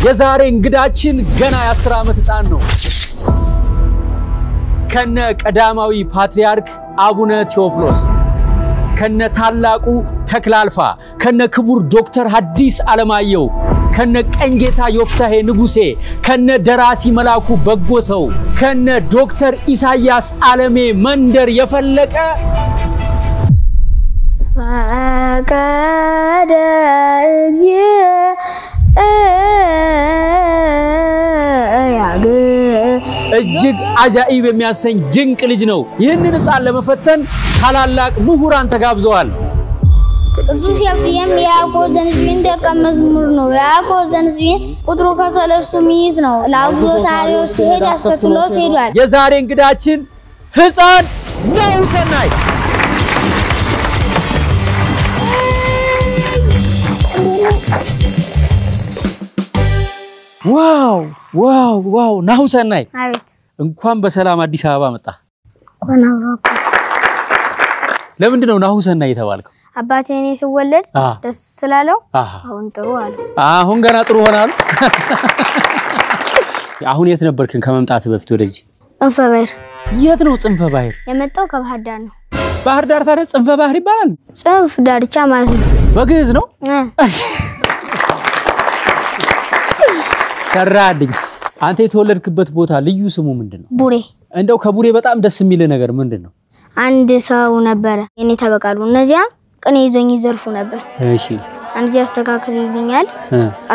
የዛሬ እንግዳችን ገና የ10 ዓመት ህፃን ነው ከነ ቀዳማዊ ፓትሪያርክ አቡነ ቴዎፍሎስ ከነ ታላቁ ተክላልፋ ከነ ክቡር ዶክተር ሐዲስ ዓለማየሁ ከነ ቀንጌታ ዮፍታሄ ንጉሴ ከነ ደራሲ መላኩ በጎሰው ከነ ዶክተር ኢሳያስ ዓለሜ መንደር የፈለቀ ፈቀደ እጅግ አጃኢብ የሚያሰኝ ድንቅ ልጅ ነው ይህንን ህፃን ለመፈተን ታላላቅ ምሁራን ተጋብዘዋል ቅዱስ ኤፍሬም ያዕቆብ ዘንዝቢን ደቀ መዝሙር ነው ያዕቆብ ዘንዝቢን ቁጥሩ ከሰለስቱ ሚይዝ ነው ለአግዚኦታሪዮስ ሲሄድ አስከትሎት ሄዷል የዛሬ እንግዳችን ህፃን ናሁሰናይ ዋው ናሁሰናይ አቤት እንኳን በሰላም አዲስ አበባ መጣ ኮናውራኩ ለምንድነው ናሁሰናይ የተባልከው አባቴ እኔ ሲወለድ ደስ ስላለው አሁን ጥሩ አለ አሁን ገና ጥሩ ሆናል አሁን የት ነበርክን ከመምጣት በፊት ወደዚህ ጽንፈ ባህር የት ነው ጽንፈ ባህር የመጣው ከባህር ዳር ነው ባህር ዳር ታዲያ ጽንፈ ባህር ይባላል ጽንፍ ዳርቻ ማለት ነው በግዕዝ ነው ሰራልኝ አንተ የተወለድክበት ቦታ ልዩ ስሙ ምንድነው ቡሬ እንደው ከቡሬ በጣም ደስ የሚል ነገር ምንድነው አንድ ሰው ነበር የኔ ተበቃሉ እነዚያ ቅኔ ይዞኝ ይዘርፉ ነበር እሺ አንዚ አስተካክል ይሉኛል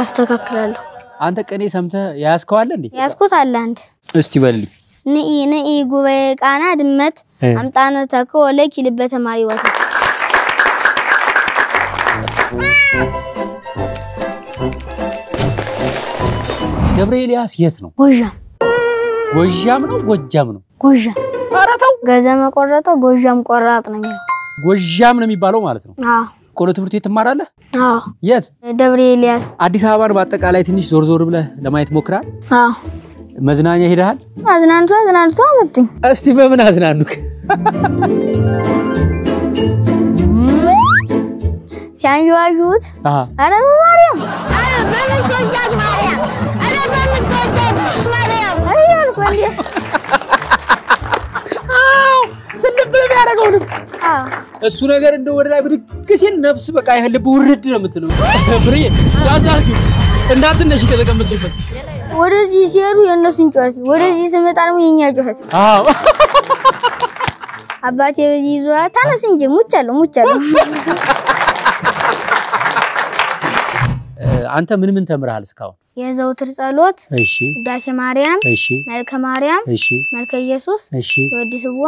አስተካክላለሁ አንተ ቅኔ ሰምተህ ያስከዋል እንዴ ያስኩት አለ አንድ እስቲ በልልኝ ነኢ ጉባኤ ቃና ድመት አምጣነ ተከወለኪ ልበተ ማሪ ወታ ደብረ ኤልያስ የት ነው ጎጃም ነው ጎጃም አራታው ገዘመ ቆረጠ ጎጃም ቆራጥ ነው የሚለው ጎጃም ነው የሚባለው ማለት ነው ቆሎ ትምህርት ቤት ትማራለህ የት ደብረ ኤልያስ አዲስ አበባን በአጠቃላይ ትንሽ ዞር ብለህ ለማየት ሞክራል መዝናኛ ሄደሃል አዝናንቶ አመጡኝ እስቲ በምን አዝናኑክ ሲያዩት አረ በማርያም በምን ተወጃት ማርያም አረ በምን ተወጃት ማርያም አያል ቆንጆ ስለብለ ያረጋው ነው እሱ ነገር እንደ ወደ ላይ ብድግ ሲል ነፍስ በቃ ይሄልብ ውርድ ነው የምትለው ብሬ ታዛጁ እንዳትነሽ ከተቀመጥሽበት ወደዚህ ሲሄዱ የነሱን ጫት ወደዚህ ስመጣ ነው የኛ ጫት አባቴ በዚህ ይዟ ታነስ እንጂ ሙቻለሁ አንተ ምን ተምረሃል እስካሁን የዘውትር ጸሎት እሺ ዳሴ ማርያም እሺ መልከ ማርያም እሺ መልከ ኢየሱስ እሺ ወዲስዋ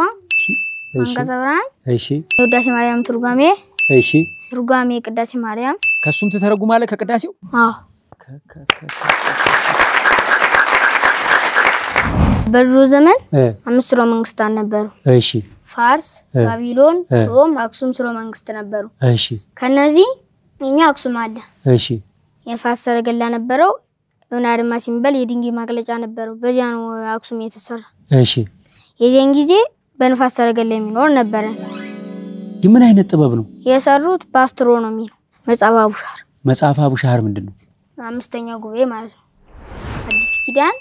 አንገዘብራን እሺ ዳሴ ማርያም ትርጓሜ እሺ ትርጓሜ ቅዳሴ ማርያም ከሱም ተተረጉማለህ ከቅዳሴው በድሮ ዘመን 5 ስርወ መንግስታት ነበሩ እሺ ፋርስ ባቢሎን ሮም አክሱም ስርወ መንግስት ነበሩ እሺ ከነዚህ እኛ አክሱም አለ እሺ የፋርስ ሰረገላ ነበረው ዮናድማ ሲምበል የድንጋይ ማቅለጫ ነበረው በዚያ ነው አክሱም የተሰራ እሺ የዚያን ጊዜ በንፋስ ሰረገላ የሚኖር ነበር ምን አይነት ጥበብ ነው የሰሩት በአስትሮኖሚ ነው መጽሐፈ አቡሻህር ምንድነው አምስተኛው ጉባኤ ማለት ነው አዲስ ኪዳን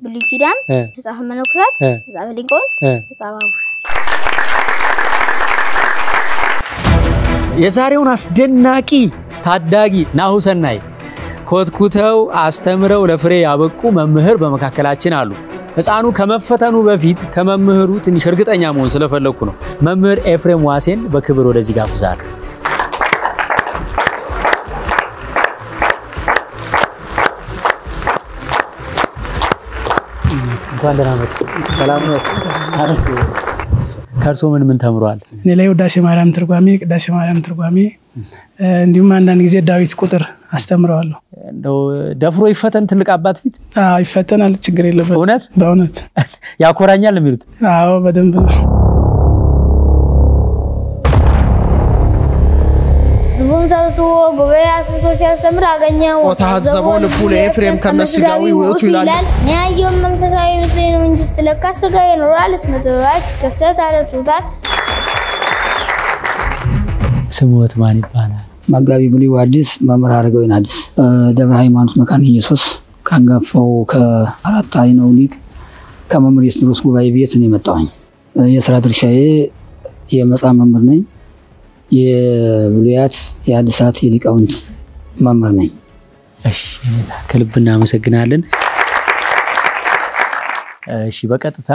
ብሉይ ኪዳን መጽሐፈ መነኮሳት መጽሐፈ ሊቃውንት መጽሐፈ አቡሻህር የዛሬውን አስደናቂ ታዳጊ ናሁሰናይ ኮትኩተው አስተምረው ለፍሬ ያበቁ መምህር በመካከላችን አሉ ህፃኑ ከመፈተኑ በፊት ከመምህሩ ትንሽ እርግጠኛ መሆን ስለፈለኩ ነው መምህር ኤፍሬም ዋሴን በክብር ወደዚህ ጋብዛለሁ እንኳን ደህና መጡ ሰላም ነው ከርሶ ምን ተምሯል እኔ ላይ ወዳሴ ማርያም ትርጓሜ ቅዳሴ ማርያም ትርጓሜ እንዲሁም አንዳንድ ጊዜ ዳዊት ቁጥር አስተምራለሁ እንደው ደፍሮ ይፈተን ትልቅ አባት ፊት ይፈተናል ችግር የለበት በእውነት ያኮራኛል የሚሉት አዎ በደንብ ነው ዝቡን ሰብስቦ ጉባኤ አስፍቶ ሲያስተምር አገኘው ወታዘበው ልቡ ለኤፍሬም ከመስጋዊ ወጡ ይላል ያየው መንፈሳዊ ምስል ነው እንጂ ስለካስ ጋር ይኖራል ስመተዋች ከሰት አለቱታል ስሙት ማን ይባላል መጋቢ ብሉይ አዲስ መምህር አረጋዊን አዲስ ደብረ ሃይማኖት መካነ ኢየሱስ ካንጋፋው ከአራት አይነው ሊቅ ከመምህር የስድሮስ ጉባኤ ቤት ነው የመጣሁኝ። የሥራ ድርሻዬ የመጽሐፍ መምህር ነኝ። የብሉያት የሐዲሳት የሊቃውንት መምህር ነኝ። እሺ ከልብ እናመሰግናለን። እሺ በቀጥታ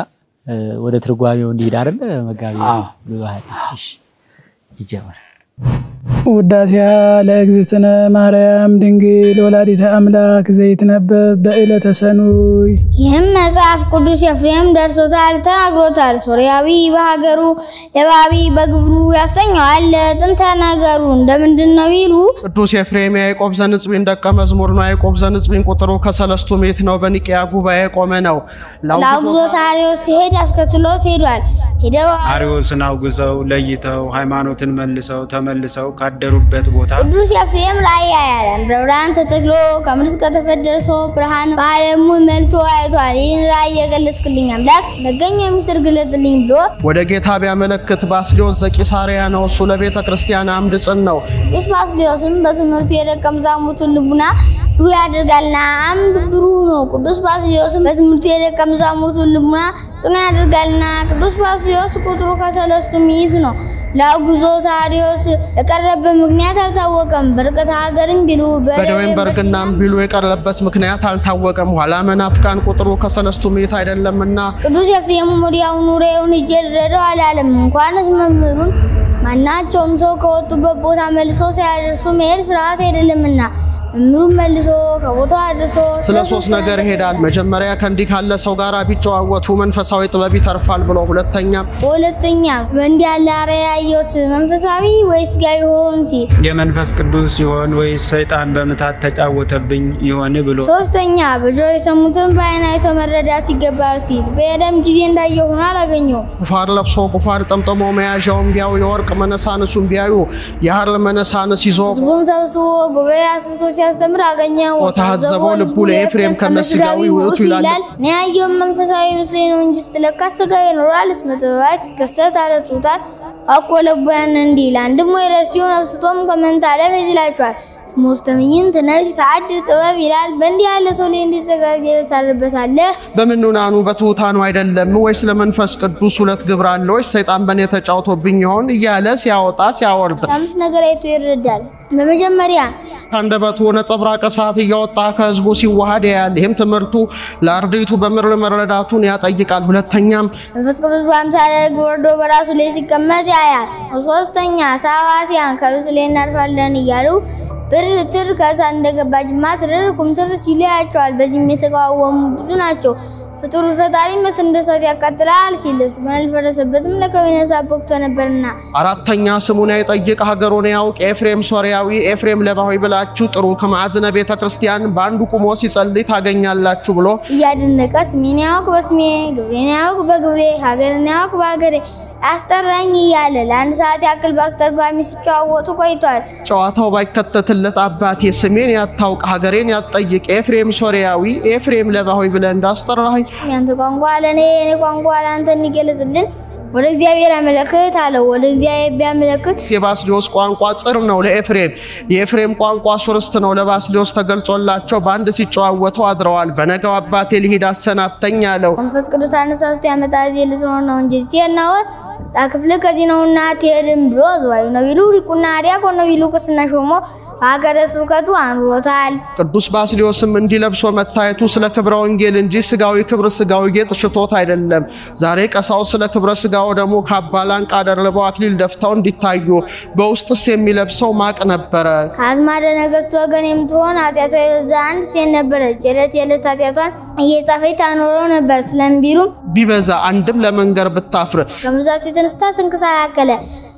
ወደ ትርጓሜው እንዲሄድ አይደል መጋቢ ብሉይ ሐዲስ እሺ ይጀምር። ውዳሴያ ለእግዝእትነ ማርያም ድንግል ወላዲተ አምላክ ዘይትነበብ በዕለተ ሰኑይ። ይህም መጽሐፍ ቅዱስ ኤፍሬም ደርሶታል ተናግሮታል። ሶርያዊ በሀገሩ ለባቢ በግብሩ ያሰኘዋል ጥንተ ነገሩ እንደምንድነው ይሉ ቅዱስ ኤፍሬም ያዕቆብ ዘንጽቢን ደቀ መዝሙር ነው። ያዕቆብ ዘንጽቢን ቁጥሩ ከ3 ሜት ነው። በኒቅያ ጉባኤ ቆመ ነው። ላውግዞት አርዮስ ሲሄድ አስከትሎት ሄዷል። ሄደው አርዮስን አውግዘው ለይተው ሃይማኖትን መልሰው ተመልሰው ካደሩበት ቦታ ቅዱስ ኤፍሬም ራእይ ያያል። ብርሃን ተተክሎ ከምድር ከተፈደረሶ ብርሃን በዓለሙ መልቶ አይቷል። ይህን ራእይ የገለጽክልኝ አምላክ ለገኘው ምስጢር ግለጥልኝ ብሎ ወደ ጌታ ቢያመለክት ባስልዮስ ዘቂሳርያ ነው። እሱ ለቤተ ክርስቲያን አምድ ጽን ነው። ቅዱስ ባስልዮስም በትምህርቱ የደቀ መዛሙርቱን ልቡና ብሩህ ያደርጋልና አምድ ብሩህ ነው። ቅዱስ ባስልዮስም በትምህርቱ የደቀ መዛሙርቱን ልቡና ጽኑ ያደርጋልና ቅዱስ ባስልዮስ ቁጥሩ ከ3 ሜት ነው። ላውግዞት አርዮስ የቀረበ ምክንያት አልታወቀም። በርቀት ሀገርም ቢሉ በደዌም በርግናም ቢሉ የቀረበበት ምክንያት አልታወቀም። ኋላ መናፍቃን ቁጥሩ ከ3 ሜት አይደለምና ቅዱስ ኤፍሬም ወዲያውኑ ሬውን ይጀረደው አላለም። እንኳንስ መምህሩን ማናቸውም ሰው ከወጡበት ቦታ መልሶ ሳያደርሱ መሄድ ስርዓት አይደለምና መምህሩን መልሶ ከቦታው አድርሶ ስለ 3 ነገር ይሄዳል። መጀመሪያ ከእንዲህ ካለ ሰው ጋር ቢጨዋወቱ መንፈሳዊ ጥበብ ይተርፋል ብሎ ሁለተኛ በእንዲህ ያለ አርአያ ያየሁት መንፈሳዊ ወይስ ሥጋዊ ሆን ሲል የመንፈስ ቅዱስ ሲሆን ወይስ ሰይጣን በምታት ተጫወተብኝ ይሆን ብሎ ሶስተኛ በጆሮ የሰሙትን በዓይን አይቶ መረዳት ይገባል ሲል በደም ጊዜ እንዳየው ሆኖ አላገኘው። ቁፋር ለብሶ ቁፋር ጠምጥሞ መያዣውን ቢያዩ የወርቅ መነሳንሱን ቢያዩ የሐር መነሳንስ ይዞ ሕዝቡን ሰብስቦ ጉባኤ አስፍቶ ሲያስተምር አገኘው። ወታዘቦ ልቡ ለኤፍሬም ከመስጋዊ ውእቱ ይላል። ነያየው መንፈሳዊ ምስሌ ነው እንጂ ስለካስ ሥጋዊ ኖራል ስመተባት ከሰት አለቱታል አቆለባያን እንዲል አንድም ወይ ረሲውን አፍስቶም ከመንታለፍ ይላችኋል። ሙስተምይን ተነብይ ተዓድ ጥበብ ይላል። በእንዲህ ያለ ሰው ላይ እንዲዘጋጅ ይታርበታል። በመንኑናኑ በትውታኑ አይደለም ወይስ ለመንፈስ ቅዱስ ሁለት ግብር አለ ወይስ ሰይጣን በኔ ተጫውቶብኝ ይሆን እያለ ሲያወጣ ሲያወርድ አምስት ነገር አይቶ ይረዳል። በመጀመሪያ አንደበቱ ነጸብራቀ ሰዓት እያወጣ ከህዝቡ ሲዋሃድ ያያል። ይህም ትምህርቱ ለአርድእቱ በምርር መረዳቱን ያጠይቃል። ሁለተኛም መንፈስ ቅዱስ በአምሳለ ርግብ ወርዶ በራሱ ላይ ሲቀመጥ ያያል። ሶስተኛ ታዋሲያን ከእርሱ ላይ እናርፋለን እያሉ ብር ትር ከዛ እንደገባጅ ማትረር ኩምትር ሲሉ ያያቸዋል። በዚህም የተቃወሙ ብዙ ናቸው። ፍጡር ፈጣሪ መት እንደሰት ያቃጥላል ሲልሱ ማልፈረሰበትም ለከዊነሳ ወቅቶ ነበርና። አራተኛ ስሙን ያጠይቅ ሀገሩን ያውቅ ኤፍሬም ሶርያዊ ኤፍሬም ለባሆይ ብላችሁ ጥሩ ከማዕዘነ ቤተ ክርስቲያን ባንዱ ቁሞ ሲጸልይ ታገኛላችሁ ብሎ እያደነቀ ስሜን ያውቅ በስሜ ግብሬን ያውቅ በግብሬ ሀገርን ያውቅ በሀገሬ አስተራኝ እያለ ለአንድ ሰዓት ያክል ባስተርጓሚ ሲጫወቱ ቆይቷል። ጨዋታው ባይከተትለት አባቴ ስሜን ያታውቅ ሀገሬን ያጠይቅ ኤፍሬም ሶርያዊ ኤፍሬም ለባሆይ ብለህ እንዳስጠራኸኝ ያንተ ቋንቋ ለኔ የኔ ቋንቋ ለአንተ እንዲገለጽልን ወደ እግዚአብሔር አመለክት አለው። ወደ እግዚአብሔር ቢያመለክት የባስልዮስ ቋንቋ ጽር ነው ለኤፍሬም፣ የኤፍሬም ቋንቋ ሱርስት ነው ለባስልዮስ ተገልጾላቸው በአንድ ሲጨዋወቱ አድረዋል። በነገው አባቴ ልሂድ አሰናብተኝ አለው። መንፈስ ቅዱስ አነሳስቶ ያመጣ እዚህ ልትኖር ነው እንጂ ሲያናው ታክፍል ከዚህ ነውና ትሄድም ብሎ ዘዋዩ ነብዩ ሊቁና ዲያቆን ነብዩ ቅስና ሾሞ ሀገረ ስብከቱ አንሮታል። ቅዱስ ባስልዮስም እንዲለብሶ መታየቱ ስለ ክብረ ወንጌል እንጂ ስጋዊ ክብር ስጋዊ ጌጥ ሽቶት አይደለም። ዛሬ ቀሳው ስለ ክብረ ስጋው ደግሞ ካባላን ቃደርበው አክሊል ደፍተው እንዲታዩ በውስጥስ የሚለብሰው ማቅ ነበረ። ከአዝማደ ነገሥት ወገን የምትሆን ኃጢአቷ የበዛ አንድ ሴት ነበረች። የዕለት ኃጢአቷን እየጻፈች ታኖረው ነበር። ስለምቢሉም ቢበዛ አንድም ለመንገር ብታፍር ከመዛቱ የተነሳ ስንክሳር አከለ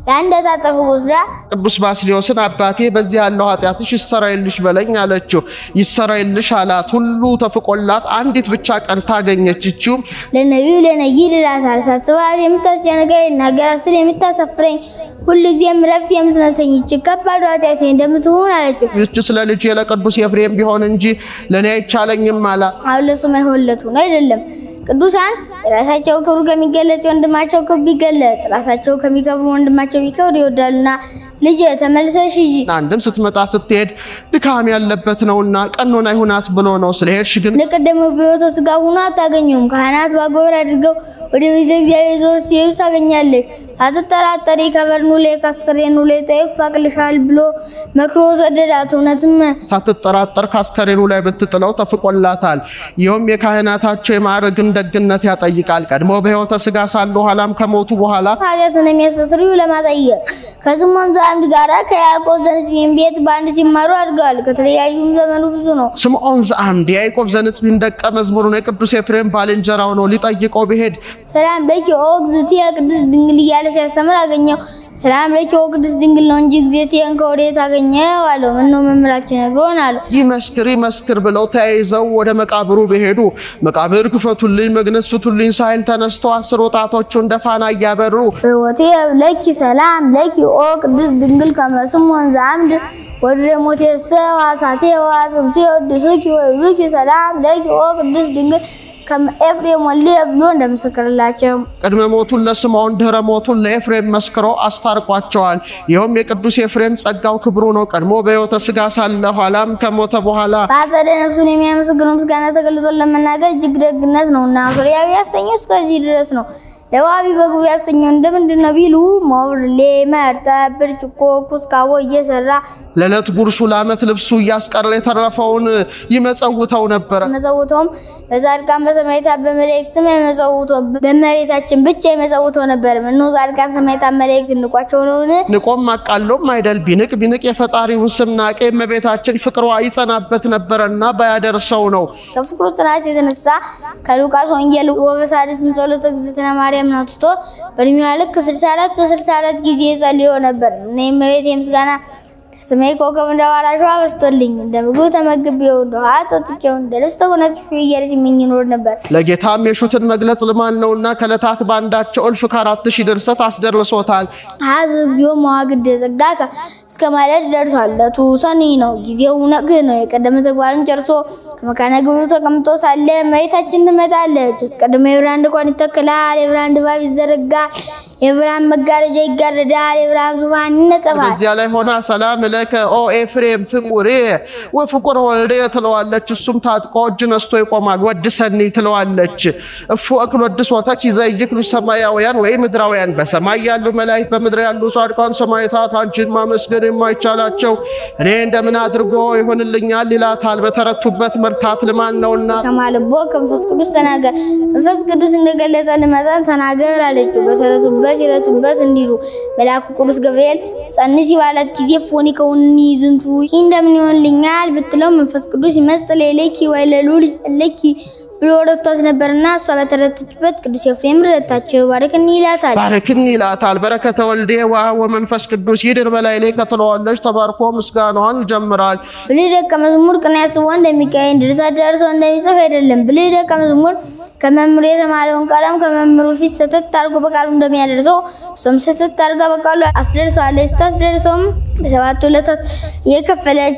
ያንደ ታጠፉ ወስዳ ቅዱስ ባስልዮስን አባቴ በዚህ ያለው ኃጢአትሽ ይሰራይልሽ በለኝ አለችው። ይሰራይልሽ አላት። ሁሉ ተፍቆላት አንዲት ብቻ ቀን ታገኘች። እቺው ለነብዩ ለነይ ይላታል። ሳስባል የምታስጨንቀኝ ነገር አስል የምታሰፍረኝ ሁሉ ጊዜም ረፍት የምትነሰኝ ከባድ ኃጢአቴ እንደምትሆን አለችው። እቺ ስለ ልጅ ለቅዱስ ኤፍሬም ቢሆን እንጂ ለኔ አይቻለኝም አላት። አውለሱ ማይሆለቱ ነው አይደለም። ቅዱሳን ራሳቸው ክብሩ ከሚገለጥ ወንድማቸው ክብር ቢገለጥ ራሳቸው ከሚከብሩ ወንድማቸው ቢከብር ይወዳሉና ልጅ ተመልሰሽ ሂጂ አንድም ስትመጣ ስትሄድ ድካም ያለበት ነውና ቀኖና ይሁናት ብሎ ነው ስለሄድሽ ግን ለቀደመ በሕይወተ ሥጋ ሆኖ አታገኙም ካህናት ባጎበር አድርገው ወደ ቤተ እግዚአብሔር ይዘው ሲሄዱ ታገኛለች ሳትጠራጠሪ ከበርኑ ላይ ካስከሬኑ ላይ ተይፋቅልሻል ብሎ መክሮ ሰደዳት እውነትም ሳትጠራጠር ካስከሬኑ ላይ ብትጥለው ተፍቆላታል ይሁም የካህናታቸው የማዕረግን ደግነት ያጠይቃል ቀድሞ በሕይወተ ሥጋ ሳሉ ኋላም ከሞቱ በኋላ ኃጢአትን የሚያስተሰርዩ ለማጠየቅ ከስምዖን ዘአምድ ጋር ከያዕቆብ ዘንስቢን ቤት በአንድ ሲማሩ አድርገዋል ከተለያዩም ዘመኑ ብዙ ነው ስምዖን ዘአምድ ያዕቆብ ዘንስቢን ደቀ መዝሙሩ ነው ቅዱስ ኤፍሬም ባልንጀራው ነው ሊጠይቀው ቢሄድ ሰላም ለኪ ኦ እግዝእትየ ቅድስት ድንግል እያለ ሲያስተምር አገኘው ሰላም ለኪ ኦ ቅድስት ድንግል ነው እንጂ እግዝእትየን ከወዴት አገኘው አለው ምነው መምህራችን ነግሮናል ይመስክር ብለው ተያይዘው ወደ መቃብሩ በሄዱ መቃብር ክፈቱልኝ መግነዝ ፍቱልኝ ሳይል ተነስተው 10 ወጣቶቹ እንደ ፋና እያበሩ ሕይወቴ ለኪ ሰላም ለኪ ኦ ቅድስት ድንግል ከመ ስምዖን ዘአምድ ወደ ሞቴ ሰዋሳቴ ዋጽብቴ ወድሱኪ ወይሉኪ ሰላም ለኪ ኦ ቅድስት ድንግል ከኤፍሬም ወልደ ብሎ እንደምስክርላቸው ቀድመ ሞቱን ለስምዖን ድህረ ሞቱን ለኤፍሬም መስክሮ አስታርቋቸዋል ይሁም የቅዱስ ኤፍሬም ጸጋው ክብሩ ነው ቀድሞ በሕይወተ ሥጋ ሳለ ኋላም ከሞተ በኋላ ባጸደ ነፍሱን የሚያመሰግነው ምስጋና ተገልጦ ለመናገር እጅግ ደግነት ነውና ሶርያዊ ያሰኘው እስከዚህ ድረስ ነው ለዋቢ በግብሩ ያሰኘው እንደምንድነው ቢሉ ሞብርሌ መርጠ ብርጭቆ ኩስካዎ እየሰራ ለለት ጉርሱ ለዓመት ልብሱ ያስቀረ የተረፈውን ይመጸውተው ነበር መጸውተውም በዛድቃን በሰማዕታት በመላእክት ስም የመጸውተው በእመቤታችን ብቻ የመጸውተው ነበር ምነው ዛድቃን ሰማዕታት መላእክት ንቋቸው ነውን ንቆም አቃሎም አይደል ቢንቅ የፈጣሪውን ስም ናቀ እመቤታችን ፍቅሯ ይጸናበት ነበርና ባያደርሰው ነው ከፍቅሩ ጽናት የተነሳ ከሉቃስ ወንጌል ወበሳድስን ጸሎተ እግዝእትነ ማርያም ናትቶ በእድሜዋ ልክ 64 ጊዜ ጸልዮ ነበር እኔም እመቤቴ ምስጋና ስሜ ኮከብ እንደዋራሽዋ በስቶልኝ እንደምግብ ተመግቤው እንደውሃ ጠጥቼው እንደልብስ ተጎናጽፌ እያለች ሲመኝ ይኖር ነበር ለጌታም የሹትን መግለጽ ልማን ነውና ከለታት ባንዳቸው እልፍ ከ4000 ድርሰት አስደርሶታል ሀዝ እግዚኦ መዋግድ ጸጋከ እስከ ማለት ደርሷል ለቱ ሰኒ ነው ጊዜው ነግ ነው የቀደመ ተግባርን ጨርሶ ከመካነ ግብሩ ተቀምጦ ሳለ እመቤታችን ትመጣለች አስቀድሞ የብርሃን ድንኳን ይተከላል የብርሃን ድባብ ይዘረጋል የብርሃን መጋረጃ ይጋረዳል የብርሃን ዙፋን ይነጠፋል በዚያ ላይ ሆና ሰላም ለከ ኦ ኤፍሬም ፍቁሬ ወፍቁር ወልደ ትለዋለች እሱም ታጥቆ እጅ ነስቶ ይቆማል ወድሰኒ ትለዋለች እፉ አክል ወድሶታች ይዘይክሉ ሰማያውያን ወይ ምድራውያን በሰማይ ያሉ መላእክት በምድር ያሉ ጻድቃን ሰማዕታት አንቺን ማመስገን የማይቻላቸው እኔ እንደምን አድርጎ ይሆንልኛል ይላታል በተረቱበት መርታት ልማን ነውና ከማልቦ ከመንፈስ ቅዱስ ተናገር መንፈስ ቅዱስ እንደገለጠ ለማጣን ተናገር አለችው በተረቱበት ይረቱበት እንዲሉ መልአኩ ቅዱስ ገብርኤል ጸንሲ ባላት ጊዜ ፎኒ ከውኒ ዝንቱ እንደምን ይሆንልኛል ብትለው መንፈስ ቅዱስ ይመስል ለኪ ወይ ለሉል ጸለኪ ብሎ ወረቷት ነበርና እሷ በተረተችበት ቅዱስ ኤፍሬም ረታቸው ባረክኒ ይላታል በረከተ ወልደ ወመንፈስ ቅዱስ ይድር በላይ ላይ ከተለዋለች ተባርኮ ምስጋናዋን ይጀምራል ብልህ ደቀ መዝሙር ቅኔ ያስቦ እንደሚቀኝ ድርሰት ደርሶ እንደሚጽፍ አይደለም ብልህ ደቀ መዝሙር ከመምህሩ የተማረውን ቃልም ከመምህሩ ፊት ሰተት አድርጎ በቃሉ እንደሚያደርሰው እሱም ሰተት አድርጋ በቃሉ አስደርሷለች ስታስደርሰውም በሰባት ዕለታት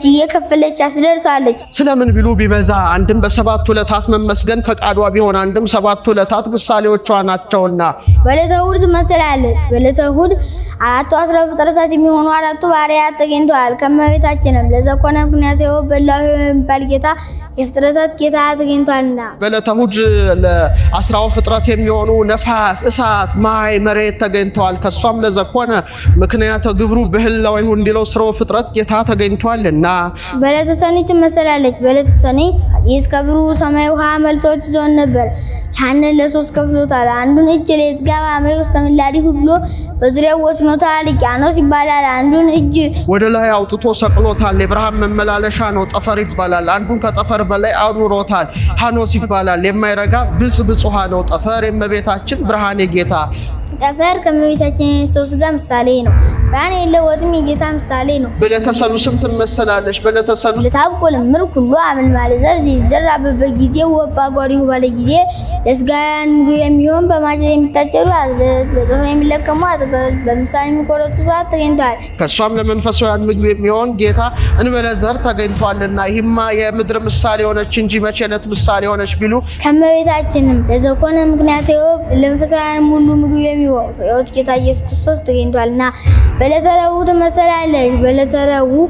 እየከፈለች አስደርሷለች ስለምን ቢሉ ቢበዛ አንድም በሰባት ዕለታት መመስገን ፈቃዷ ቢሆን አንድም ሰባቱ ዕለታት ምሳሌዎቿ ናቸውና በዕለተ እሑድ ትመስላለች በዕለተ እሑድ አራቱ 10 ፍጥረታት የሚሆኑ አራቱ ባሪያት ተገኝተዋል ከመቤታችንም ለዘኮነ ምክንያት በላሁ የሚባል ጌታ የፍጥረታት ጌታ ተገኝቷልና በዕለተ እሑድ ለ10 ፍጥረት የሚሆኑ ነፋስ እሳት ማይ መሬት ተገኝተዋል ከሷም ለዘኮነ ምክንያት ግብሩ በህላው ይሁን እንዲለው ስራው ፍጥረት ጌታ ተገኝቷልና በዕለተ ሰኔ ትመስላለች በዕለተ ሰኔ የስከብሩ ሰማይ ውሃ መልቶት ዞን ነበር ያንን ለሶስት ከፍሎታል አንዱን እጅ ለዝጋባ ማይውስ ተምላዲሁ ብሎ በዙሪያው ወስኖታል ቂያኖስ ይባላል አንዱን እጅ ወደ ላይ አውጥቶ ሰቅሎታል የብርሃን መመላለሻ ነው ጠፈር ይባላል አንዱን ከጠፈር በላይ አኑሮታል ሃኖስ ይባላል የማይረጋ ብጽብጽሃ ነው ጠፈር የመቤታችን ብርሃን የጌታ ጠፈር ከመቤታችን ኢየሱስ ጋር ምሳሌ ነው ብርሃን የለወጥም የጌታ ምሳሌ ነው በዕለተ ሰሉስም ትመስላለች በዕለተ ሰሉስ ለታብቆል ምርኩ ሁሉ አምን ማለት ዘራ በጊዜው ወባጓሪው ባለ ጊዜ ለስጋያን ምግብ የሚሆን በማጀት የሚታጨሉ አዘት በጠፈር የሚለቀሙ አትክል በምሳሌ የሚቆረጡ ሰዓት ተገኝቷል ከሷም ለመንፈሳውያን ምግብ የሚሆን ጌታ እንበለዘር ተገኝቷልና ይህማ የምድር ምሳሌ ሆነች እንጂ መቼለት ምሳሌ ሆነች ቢሉ ከመቤታችንም ለዘኮነ ምክንያት ለመንፈሳውያን ሙሉ ምግብ የሚሆን ፍሬሕይወት ጌታ ኢየሱስ ክርስቶስ ተገኝቷልና በዕለተ ረቡዕ ትመሰላለች። በዕለተ ረቡዕ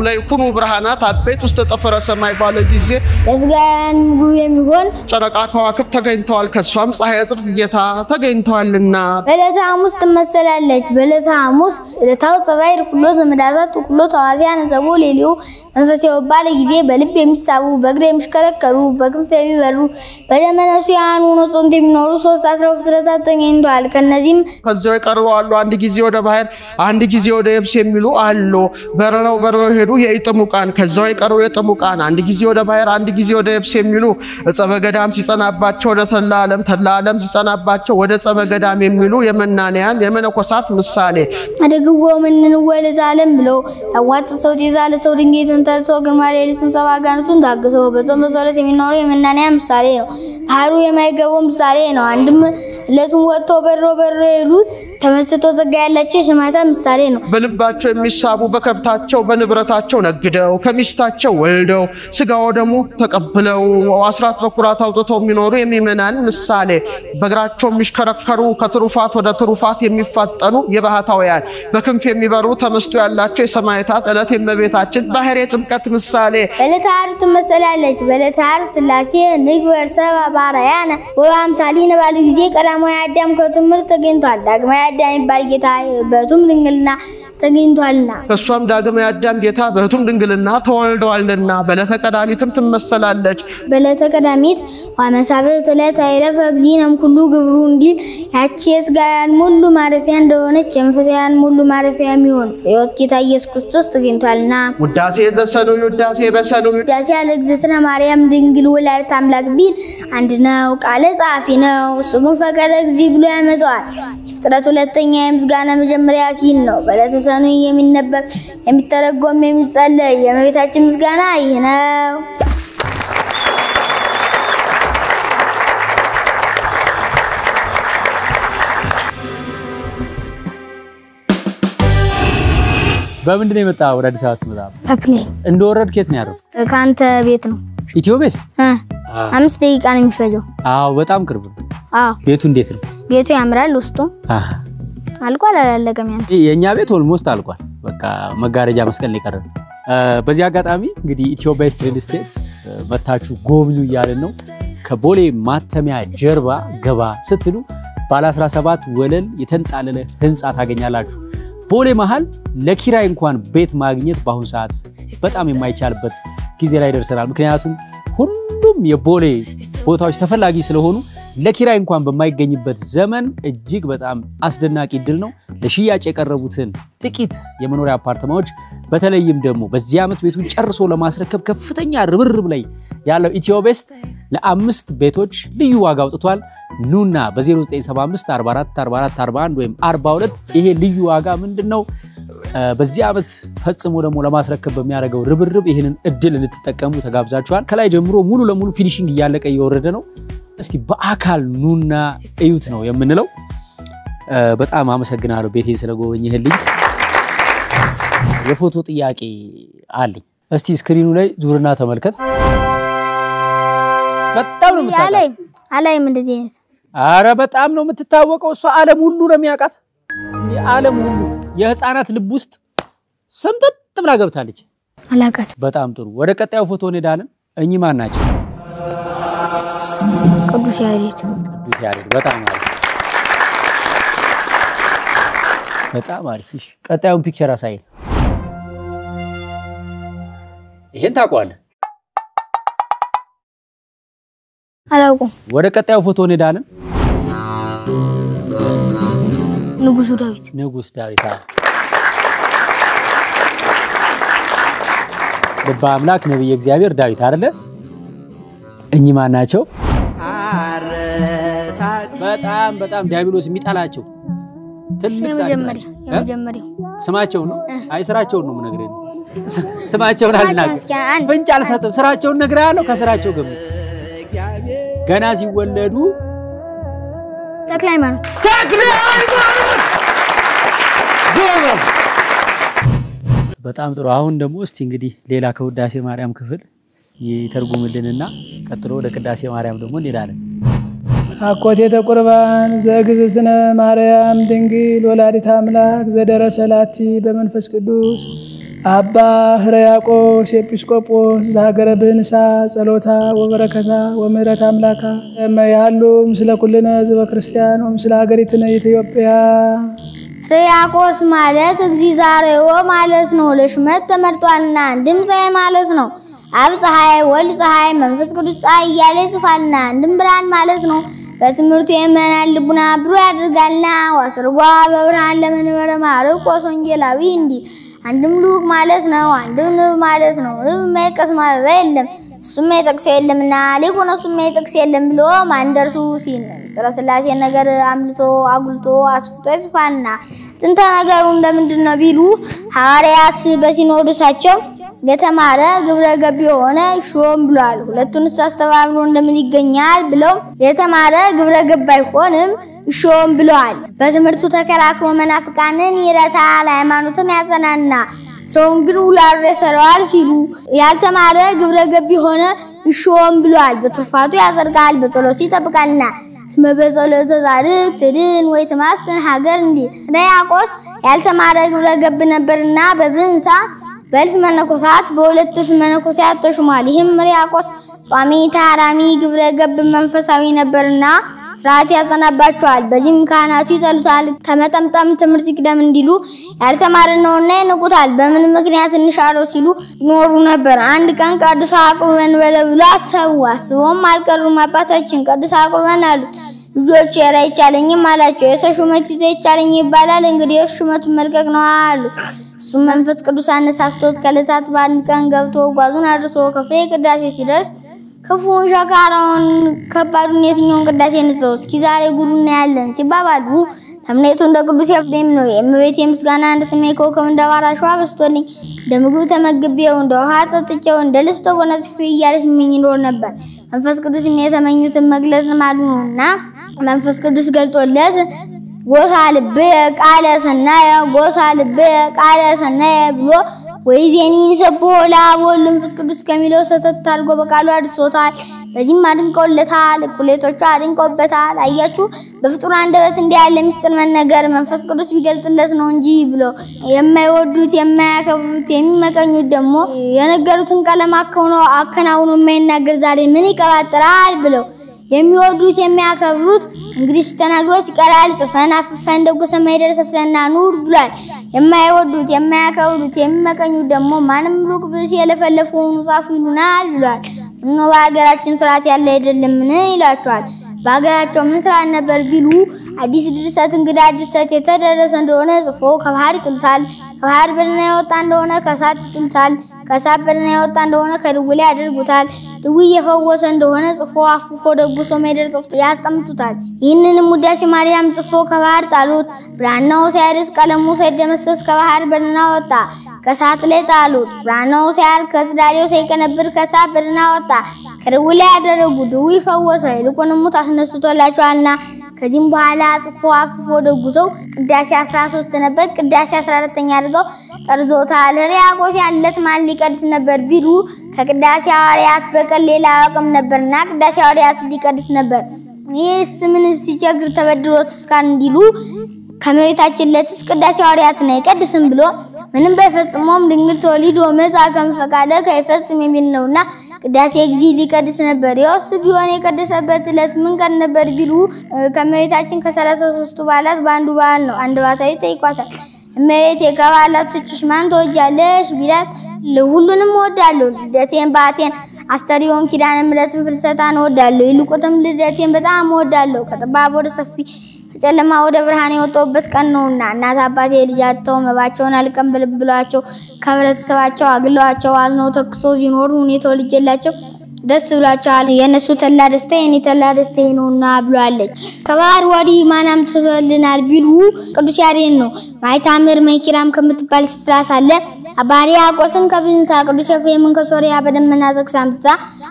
ለይኩኑ ብርሃናት አበይት ውስጥ ጠፈረ ሰማይ ባለ ጊዜ ለሥጋውያን ምግብ የሚሆን ጨረቃ ከዋክብት ተገኝተዋል። ከሷም ፀሐይ ጽድቅ ጌታ ተገኝተዋልና በዕለተ ሐሙስ ትመሰላለች። በዕለተ ሐሙስ ዕለታው ጸባይ ኩሎ ዘመዳታት ኩሎ ተዋሲያን ዘቦ ሌሊው መንፈሳዊ ባለ ጊዜ በልብ የሚሳቡ በእግር የሚሽከረከሩ በክንፍ የሚበሩ በደመ ነፍስ ያኑ ጾንት የሚኖሩ 3 ፍጥረታት ተገኝተዋል። ከነዚህም ከዚያው የቀረቡ አሉ። አንድ ጊዜ ወደ ባህር አንድ ጊዜ ወደ የብስ የሚሉ አሉ። በረረው ሄዱ የኢጥሙቃን ከዚያው የቀረቡ የጥሙቃን አንድ ጊዜ ወደ ባህር አንድ ጊዜ ወደ የብስ የሚሉ ዕፀ በገዳም ሲጸናባቸው ወደ ተላ ዓለም ሲጸናባቸው ወደ ዕፀ በገዳም የሚሉ የመናንያን የመነኮሳት ምሳሌ አደግዎ ምን ወለዛ ዓለም ብሎ ያዋጥ ሰው ይዛለ ሰው ድንጌትን ተልሶ ግርማ ሌሊቱን ሰባጋኑን ታግሶ በጾም በጸሎት የሚኖሩ የመናንያን ምሳሌ ነው። ባህሩ የማይገባው ምሳሌ ነው። አንድም ለቱን ወጥቶ በሮ ይሉት ተመስጦ ዘጋ ያላቸው የሰማዕታት ምሳሌ ነው። በልባቸው የሚሳቡ በከብታቸው በንብረታቸው ነግደው ከሚስታቸው ወልደው ስጋው ደሙ ተቀብለው አስራት በኩራት አውጥተው የሚኖሩ የሚመናን ምሳሌ በእግራቸው የሚሽከረከሩ ከትሩፋት ወደ ትሩፋት የሚፋጠኑ የባህታውያን በክንፍ የሚበሩ ተመስጦ ያላቸው የሰማዕታት ዕለት የእመቤታችን ባህር የጥምቀት ምሳሌ በዕለተ ዓርብ ትመሰላለች። በዕለተ ዓርብ ሥላሴ ንግበር ሰብአ በአርአያነ ወበአምሳሊነ ባሉ ጊዜ ቀዳማዊ አዳም ከትምህርት ተገኝቷል። ዳግማዊ አዳም የሚባል ጌታ በሕቱም ድንግልና ተገኝቷልና ከሷም ዳግማዊ አዳም ጌታ በሕቱም ድንግልና ተወልደዋልና በዕለተ ቀዳሚትም ትመሰላለች። በዕለተ ቀዳሚት ወመሳብዕት ዕለት አይረፈ እግዚእነ ኩሉ ግብሩ እንዲል ያቺ የሥጋውያን ሙሉ ማረፊያ እንደሆነች የመንፈሳውያን ሙሉ ማረፊያ የሚሆን ፍሬሕይወት ጌታ ኢየሱስ ክርስቶስ ተገኝቷልና ውዳሴ ዘሰኑይ ውዳሴ በሰኑይ ውዳሴ ያለ እግዝእትነ ማርያም ድንግል ወላዲተ አምላክ ቢል አንድ ነው። ቃለ ጸሐፊ ነው። እሱ ግን ፈቀደ እግዚእ ብሎ ያመጣዋል። ፍጥረት ሁለተኛ የምስጋና መጀመሪያ ሲል ነው። በዕለተ ሰኑይ የሚነበብ የሚተረጎም የሚጸለይ የእመቤታችን ምስጋና ይህ ነው። በምንድን ነው የመጣው? ወደ አዲስ አበባ ስመጣ በፕሌን እንደወረድክ የት ነው ያረፍኩት? ካንተ ቤት ነው። ኢትዮ ቤስት 5 ደቂቃ ነው የሚፈጀው። አዎ በጣም ቅርብ ነው። አዎ ቤቱ እንዴት ነው? ቤቱ ያምራል። ውስጡ አልቋል አላለቀም? ያን የኛ ቤት ኦልሞስት አልቋል። በቃ መጋረጃ መስቀል ነው የቀረው። በዚህ አጋጣሚ እንግዲህ ኢትዮ ቤስት ሪል ስቴት መታችሁ ጎብኙ እያልን ነው። ከቦሌ ማተሚያ ጀርባ ገባ ስትሉ ባለ 17 ወለል የተንጣለለ ህንጻ ታገኛላችሁ። ቦሌ መሃል ለኪራይ እንኳን ቤት ማግኘት በአሁን ሰዓት በጣም የማይቻልበት ጊዜ ላይ ደርሰናል። ምክንያቱም ሁሉም የቦሌ ቦታዎች ተፈላጊ ስለሆኑ ለኪራይ እንኳን በማይገኝበት ዘመን እጅግ በጣም አስደናቂ ድል ነው። ለሽያጭ የቀረቡትን ጥቂት የመኖሪያ አፓርትማዎች በተለይም ደግሞ በዚህ ዓመት ቤቱን ጨርሶ ለማስረከብ ከፍተኛ ርብርብ ላይ ያለው ኢትዮ ቤስት ለ5 ቤቶች ልዩ ዋጋ አውጥቷል። ኑና በ0975 44 44 41 ወይም 42 ይሄ ልዩ ዋጋ ምንድነው? በዚህ ዓመት ፈጽሞ ደግሞ ለማስረከብ በሚያደርገው ርብርብ ይሄንን እድል ልትጠቀሙ ተጋብዛችኋል። ከላይ ጀምሮ ሙሉ ለሙሉ ፊኒሺንግ እያለቀ እየወረደ ነው። እስቲ በአካል ኑና እዩት ነው የምንለው። በጣም አመሰግናለሁ ቤቴን ስለጎበኘህልኝ። የፎቶ ጥያቄ አለኝ። እስቲ ስክሪኑ ላይ ዙርና ተመልከት። በጣም ነው የምታውቀው። አላይም እንደዚህ ነው። አረ በጣም ነው የምትታወቀው። እሷ ዓለም ሁሉ ነው የሚያውቃት። ዓለም ሁሉ የህፃናት ልብ ውስጥ ሰምጠጥ ብላ ገብታለች። አላውቃት። በጣም ጥሩ። ወደ ቀጣዩ ፎቶ እንሄዳለን። እኚህ ማን ናቸው? ቅዱስ ያሬድ። ቅዱስ ያሬድ በጣም አሪፍ። በጣም አሪፍ። ቀጣዩን ፒክቸር አሳየን። ይሄን ታውቀዋለህ? አላውቅም። ወደ ቀጣዩ ፎቶ እንሄዳለን። ንጉስ ዳዊት። ንጉስ ዳዊት ልበ አምላክ ነብይ እግዚአብሔር ዳዊት አይደለ? እኚህ ማን ናቸው? በጣም ዲያብሎስ የሚጣላቸው ትልቅ የመጀመሪያው ስማቸው ነው። አይ ስራቸውን ነው የምነግርህ። ስማቸውን አልናገርም። ፍንጭ አልሰጥም። ስራቸውን እነግርሃለሁ። ከስራቸው ገምት። ገና ሲወለዱ ተክለ ሃይማኖት ጎበዝ። በጣም ጥሩ። አሁን ደግሞ እስቲ እንግዲህ ሌላ ከውዳሴ ማርያም ክፍል ይተርጉምልንና ቀጥሎ ወደ ቅዳሴ ማርያም ደግሞ እንሄዳለን። አኮቴተ ቁርባን ዘእግዝእትነ ማርያም ድንግል ወላዲተ አምላክ ዘደረሰላቲ በመንፈስ ቅዱስ አባ ሕርያቆስ ኤጲስቆጶስ ዘሀገረ ብህንሳ ጸሎታ ወበረከታ ወምህረት አምላካ እመያሉ ምስለ ኩልነ ህዝበ ክርስቲያን ወምስለ ሀገሪትነ ኢትዮጵያ። ሕርያቆስ ማለት እግዚአብሔር ማለት ነው። ለሹመት ተመርጧልና አንድም ፀሐይ ማለት ነው። አብ ፀሐይ፣ ወልድ ፀሐይ፣ መንፈስ ቅዱስ ፀሐይ እያለ ይጽፋልና አንድም ብርሃን ማለት ነው። በትምህርቱ የመናን ልቡና ብሩህ ያደርጋልና ወስርጓ በብርሃን ለመንበረ ማርቆስ ወንጌላዊ እንዲህ አንድም ሉቅ ማለት ነው። አንድም ንብ ማለት ነው። ንብ የማይቀስም አበባ የለም እሱም የጠቅሶ የለምና ሊቁን እሱም የጠቅሶ የለም ብሎ ማን ደርሱ ሲል ምስጢረ ሥላሴ ነገር አምልቶ አጉልቶ አስፍቶ ይጽፋልና ጥንተ ነገሩ እንደምንድን ነው ቢሉ ሐዋርያት በሲኖዶሳቸው የተማረ ግብረ ገብ የሆነ ሾም ብሏል። ሁለቱንስ አስተባብሮ እንደምን ይገኛል ብለው የተማረ ግብረ ገብ አይሆንም ሾም ብሏል። በትምህርቱ ተከራክሮ መናፍቃንን ይረታል፣ ሃይማኖትን ያጸናና ሰውን ግን ውላር ያሰራል ሲሉ ያልተማረ ግብረ ገብ የሆነ ሾም ብሏል። በትሩፋቱ ያጸድቃል፣ በጸሎቱ ይጠብቃልና ስመ በጸሎተ ጻድቅ ትድን ወይ ትማስን ሀገር እንዲህ ሕርያቆስ ያልተማረ ግብረ ገብ ነበርና በብህንሳ በእልፍ መነኮሳት በሁለት እልፍ መነኮሳት ተሾሟል። ይህም ሕርያቆስ ጿሚ ታራሚ ግብረ ገብ መንፈሳዊ ነበርና ስርዓት ያጸናባቸዋል። በዚህም ካህናቱ ይጠሉታል። ከመጠምጠም ትምህርት ይቅደም እንዲሉ ያልተማረ ነውና ይንቁታል። በምን ምክንያት እንሻረው ሲሉ ኖሩ ነበር። አንድ ቀን ቅዱስ አቁርበን በለ ብሎ አስበውም አልቀሩም። አባታችን ቅዱስ አቁርበን አሉት። ልጆች የራ ይቻለኝም አላቸው። የሰው ሹመት ይዞ ይቻለኝ ይባላል እንግዲህ ሹመቱን መልቀቅ ነው አሉ። እሱ መንፈስ ቅዱስ አነሳስቶት ከዕለታት በአንድ ቀን ገብቶ ጓዙን አድርሶ ከፍሬ ቅዳሴ ሲደርስ ክፉን ሸካራውን ከባዱን የትኛውን ቅዳሴ ንጸው እስኪ ዛሬ ጉዱን ያለን ሲባባሉ ተምኔቱ እንደ ቅዱስ ኤፍሬም ነው። የእመቤቴ ምስጋና እንደ ሰማይ ኮከብ እንደ ባራሹ አበስቶልኝ እንደ ምግብ ተመግቤው እንደ ውሃ ጠጥቼው እንደ ልብስ ተጎናጽፌ እያለ ሲመኝ ይኖር ነበር። መንፈስ ቅዱስ የተመኙትን መግለጽ ልማዱ ነውና መንፈስ ቅዱስ ገልጦለት ጎሳ ልብ ቃለ ሰናየ ጎሳ ልብ ቃለ ሰናየ ብሎ ወይዜኒን ሰብሖ ለአብ ወወልድ ወመንፈስ ቅዱስ ከሚለው ሰተት አድርጎ በቃሉ አድርሶታል። በዚህም አድንቀውለታል፣ እኩሌቶቹ አድንቀውበታል። አያችሁ በፍጡር አንደበት እንዲህ ያለ ምስጢር መነገር መንፈስ ቅዱስ ቢገልጥለት ነው እንጂ ብሎ የማይወዱት የማያከብሩት የሚመቀኙት ደግሞ የነገሩትን ቀለም አከናውኖ የማይናገር ዛሬ ምን ይቀባጥራል ብለው የሚወዱት የሚያከብሩት እንግዲህ ተናግሮት ይቀራል። ጽፈን አፍፈን ደጎ ሰማይ ደረሰፍተና ኑር ብሏል። የማይወዱት የማያከብሩት የሚመቀኙት ደግሞ ማንም ሩቅ ብስ የለፈለፈውን ጻፉ ይሉናል ብሏል። እነሆ በሀገራችን ስርዓት ያለ አይደለም ምን ይላቸዋል። በሀገራቸው ምን ስርዓት ነበር ቢሉ አዲስ ድርሰት እንግዳ ድርሰት የተደረሰ እንደሆነ ጽፎ ከባህር ይጥሉታል። ከባህር በደህና የወጣ እንደሆነ ከእሳት ይጥሉታል። ከእሳት በደህና የወጣ እንደሆነ ከድውይ ላይ ያደርጉታል። ድውይ የፈወሰ እንደሆነ ጽፎ አፍፎ ደጉሶ ሜደር ጽፎ ያስቀምጡታል። ይህንንም ውዳሴ ማርያም ጽፎ ከባህር ጣሉት። ብራናው ሳይደርስ ቀለሙ ሳይደመሰስ ከባህር በደህና ወጣ። ከእሳት ላይ ጣሉት። ብራናው ሳያልቅ ከጽዳሌው ሳይቀነብር ከእሳት በደህና ወጣ። ከድውይ ላይ ያደረጉ ድውይ ፈወሰ። ይልቁንም ሙት አስነስቶላቸዋልና ከዚህም በኋላ ጽፎ አፍፎ ደጉሰው ቅዳሴ 13 ነበር ቅዳሴ 14ኛ አድርገው ጠርዞታል። ሕርያቆስ ያለት ማን ሊቀድስ ነበር ቢሉ ከቅዳሴ ሐዋርያት በቀር ሌላ አቅም ነበርና ቅዳሴ ሐዋርያት ሊቀድስ ነበር። ይህስ ምን ሲቸግር ተበድሮት እስካን እንዲሉ ከመቤታችን ለትስ ቅዳሴ ሐዋርያት ነው ይቀድስም ብሎ ምንም ባይፈጽሞም ድንግል ተወልዶ መጻ ከመፈቃደ ከይፈጽም የሚል ነውና ቅዳሴ እግዚእ ሊቀድስ ነበር። ያውስ ቢሆን የቀደሰበት ዕለት ምን ቀን ነበር ቢሉ ከመቤታችን ከ33ቱ በዓላት በአንዱ በዓል ነው። አንድ ባታዊ ጠይቋታል። እመቤቴ ከበዓላቶችሽ ማን ትወጃለሽ ቢላት ሁሉንም እወዳለሁ፣ ልደቴን በዓቴን አስተሪዮን ኪዳነ ምሕረትን ፍልሰታን እወዳለሁ፣ ይልቁንም ልደቴን በጣም እወዳለሁ ከጠባብ ወደ ሰፊ ከጨለማ ወደ ብርሃን የወጣሁበት ቀን ነውና እናት አባቴ ልጃቸው መባቸውን አልቀበል ብሏቸው ከህብረተሰባቸው አግለዋቸው አዝነው ተክሶ ሲኖሩ እኔ ተወልጄላቸው ደስ ብሏቸዋል። የነሱ ተላ ደስታ የኔ ተላ ደስታ ነውና ብሏለች። ከባህር ወዲህ ማን አምጥቶልናል ቢሉ ቅዱስ ያሬድ ነው። ማይታምር መኪራም ከምትባል ስፍራ ሳለ አባ ሕርያቆስን ከብህንሳ ቅዱስ ኤፍሬምን ከሶርያ በደመና ተክሳምታ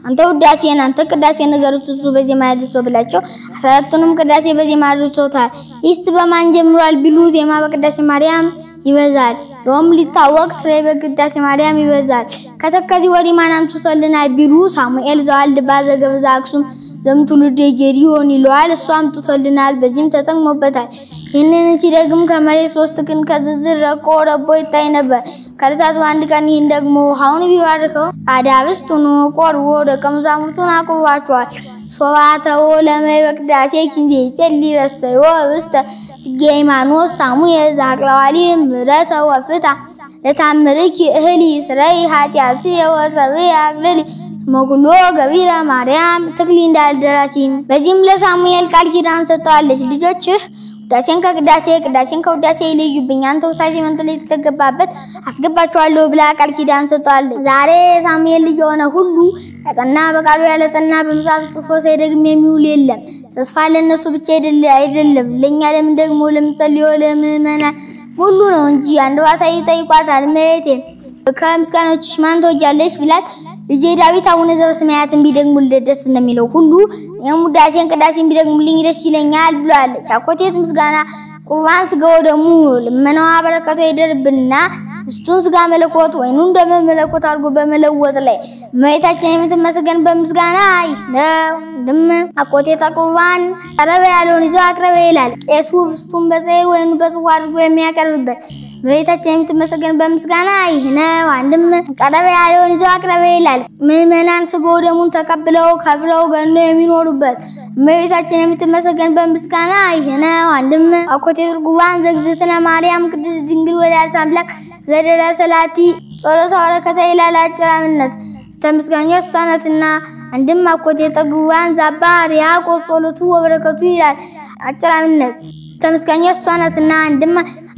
አንተ ውዳሴን አንተ ቅዳሴ ነገሩት እሱ በዜማ ያድርሰው ብላቸው 14ቱንም ቅዳሴ በዜማ አድርሶታል። ይስ በማን ጀምሯል ቢሉ ዜማ በቅዳሴ ማርያም ይበዛል፣ ዮም ሊታወቅ ስለ በቅዳሴ ማርያም ይበዛል። ከተከዚህ ወዲህ ማን አምጥቶልናል ቢሉ ሳሙኤል ዘዋልድ ባዘገብዛ አክሱም ዘምቱልዴ ጌዲዮን ይሏል እሱ አምጥቶልናል በዚህም ተጠቅሞበታል ይሄንን ሲደግም ከመሬት 3 ቀን ከዝዝር ረቆ ረቦ ይታይ ነበር ከለታት በአንድ ቀን ይሄን ደግሞ ውሃውን ቢባርከው አዳብስቱን ቆርቦ ደቀምዛሙቱን አቁርባቸዋል ሶባተው ለማይበቅዳሴ ኪንዜ ጸሊ ረሰዮ ውስጥ ሲገይማኖስ ሳሙኤል ዛቅላዋሊ ምረተ ወፍታ ለታምርኪ እህሊ ስራይ ኃጢአት የወሰበ ያግለል ሞግሎ ገቢራ ማርያም ተክሊ እንዳልደራሲም በዚህም ለሳሙኤል ቃል ኪዳን ሰጥቷለች ልጆችህ ዳሴን ከውዳሴ ይለዩብኝ አንተው ሳይዚ መንቶሌ ተከገባበት አስገባቸዋለሁ ብላ ቃል ኪዳን ሰጥቷለች ዛሬ ሳሙኤል ልጅ ሆነ ሁሉ ያጠና በቃሉ ያለጠና በመጽሐፍ ጽፎ ሳይደግም የሚውል የለም ተስፋ ለነሱ ብቻ አይደለም ለኛ ለምን ደግሞ ለምጸልዮ ለምእመናን ሁሉ ነው እንጂ አንድ ባታዩ ጠይቋታል መቤቴ ከምስጋናዎችሽ ማን ተወጃለሽ ቢላት ልጄ ዳዊት አቡነ ዘበሰማያትን ቢደግሙልኝ ደስ እንደሚለው ሁሉ የሙዳሴን ቅዳሴን ቢደግሙልኝ ደስ ይለኛል ብሏለች አኮቴት ምስጋና ቁርባን ስጋው ደሙ ለመናዋ በረከቱ ይደርብና እሱን ስጋ መለኮት ወይኑን ደም መለኮት አርጎ በመለወጥ ላይ መይታችን የምትመስገን በምስጋና ነው ደም አቆቴታ ቁርባን አረበ ያለውን ይዞ አቅርበ ይላል ቄሱ ፍስቱን በዘይር ወይኑ በጽዋ አድርጎ የሚያቀርብበት መይታችን የምትመስገን በምስጋና ነው አንድም ቀረበ ያለውን ይዞ አቅርበ ይላል ምእመናን ስጋው ደሙን ተቀብለው ከብረው ገኖ የሚኖሩበት መይታችን የምትመስገን በምስጋና ነው አንድም አቆቴታ ቁርባን ዘግዝተና ማርያም ቅድስት ድንግል ወላዲተ አምላክ ዘደረሰላቲ ጾሎታ ወረከታ ይላል አጭራምነት ተመስጋኛው ሷናትና አንድም አቆቴታ ቁርባን ዛባር ያቆስ ጾሎቱ ወበረከቱ ይላል አጭራምነት ተመስጋኛው ሷናትና አንድም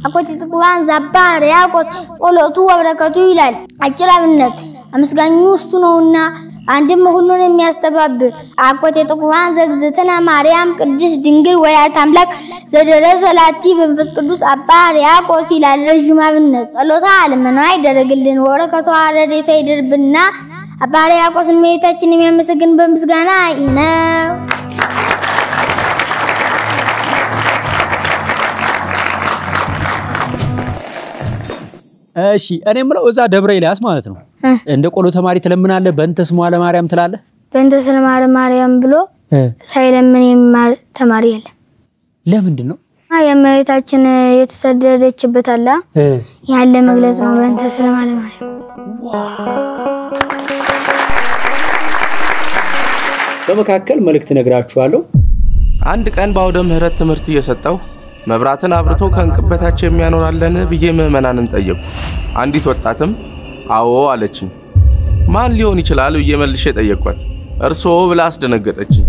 አቆቴታ ቁርባን ዛባር ያቆስ ጾሎቱ ወበረከቱ ይላል አጭራምነት አመስጋኙ እሱ ነውና አንድም ሁሉን የሚያስተባብር አቆቴታ ቁርባን ዘግዝተና ማርያም ቅድስት ድንግል ወላዲተ አምላክ ዘደረሰላቲ በመንፈስ ቅዱስ አባ ያቆስ ይላል ረጅም አብነት ጸሎታ ለመናው ይደረግልን ወረከቷ ረድኤቷ ይደርብና አባ ያቆስ እመቤታችን የሚያመሰግን በምስጋና ነው እሺ እኔ ምለው እዛ ደብረ ኤልያስ ማለት ነው እንደ ቆሎ ተማሪ ተለምናለህ በእንተ ስሟ ለማርያም ትላለህ በእንተ ስለ ማርያም ብሎ ሳይለምን የሚማር ተማሪ የለም ለምንድን ነው የእመቤታችን የተሰደደችበት አላ ያለ መግለጽ ነው በእንተ ስለ ማርያም በመካከል መልእክት ነግራችኋለሁ አንድ ቀን ባውደ ምህረት ትምህርት እየሰጠው መብራትን አብርቶ ከንቅበታቸው የሚያኖራለን ብዬ ምእመናንን ጠየቁ አንዲት ወጣትም አዎ አለችኝ ማን ሊሆን ይችላል ብዬ መልሼ ጠየቅኳት እርሶ ብላ አስደነገጠችኝ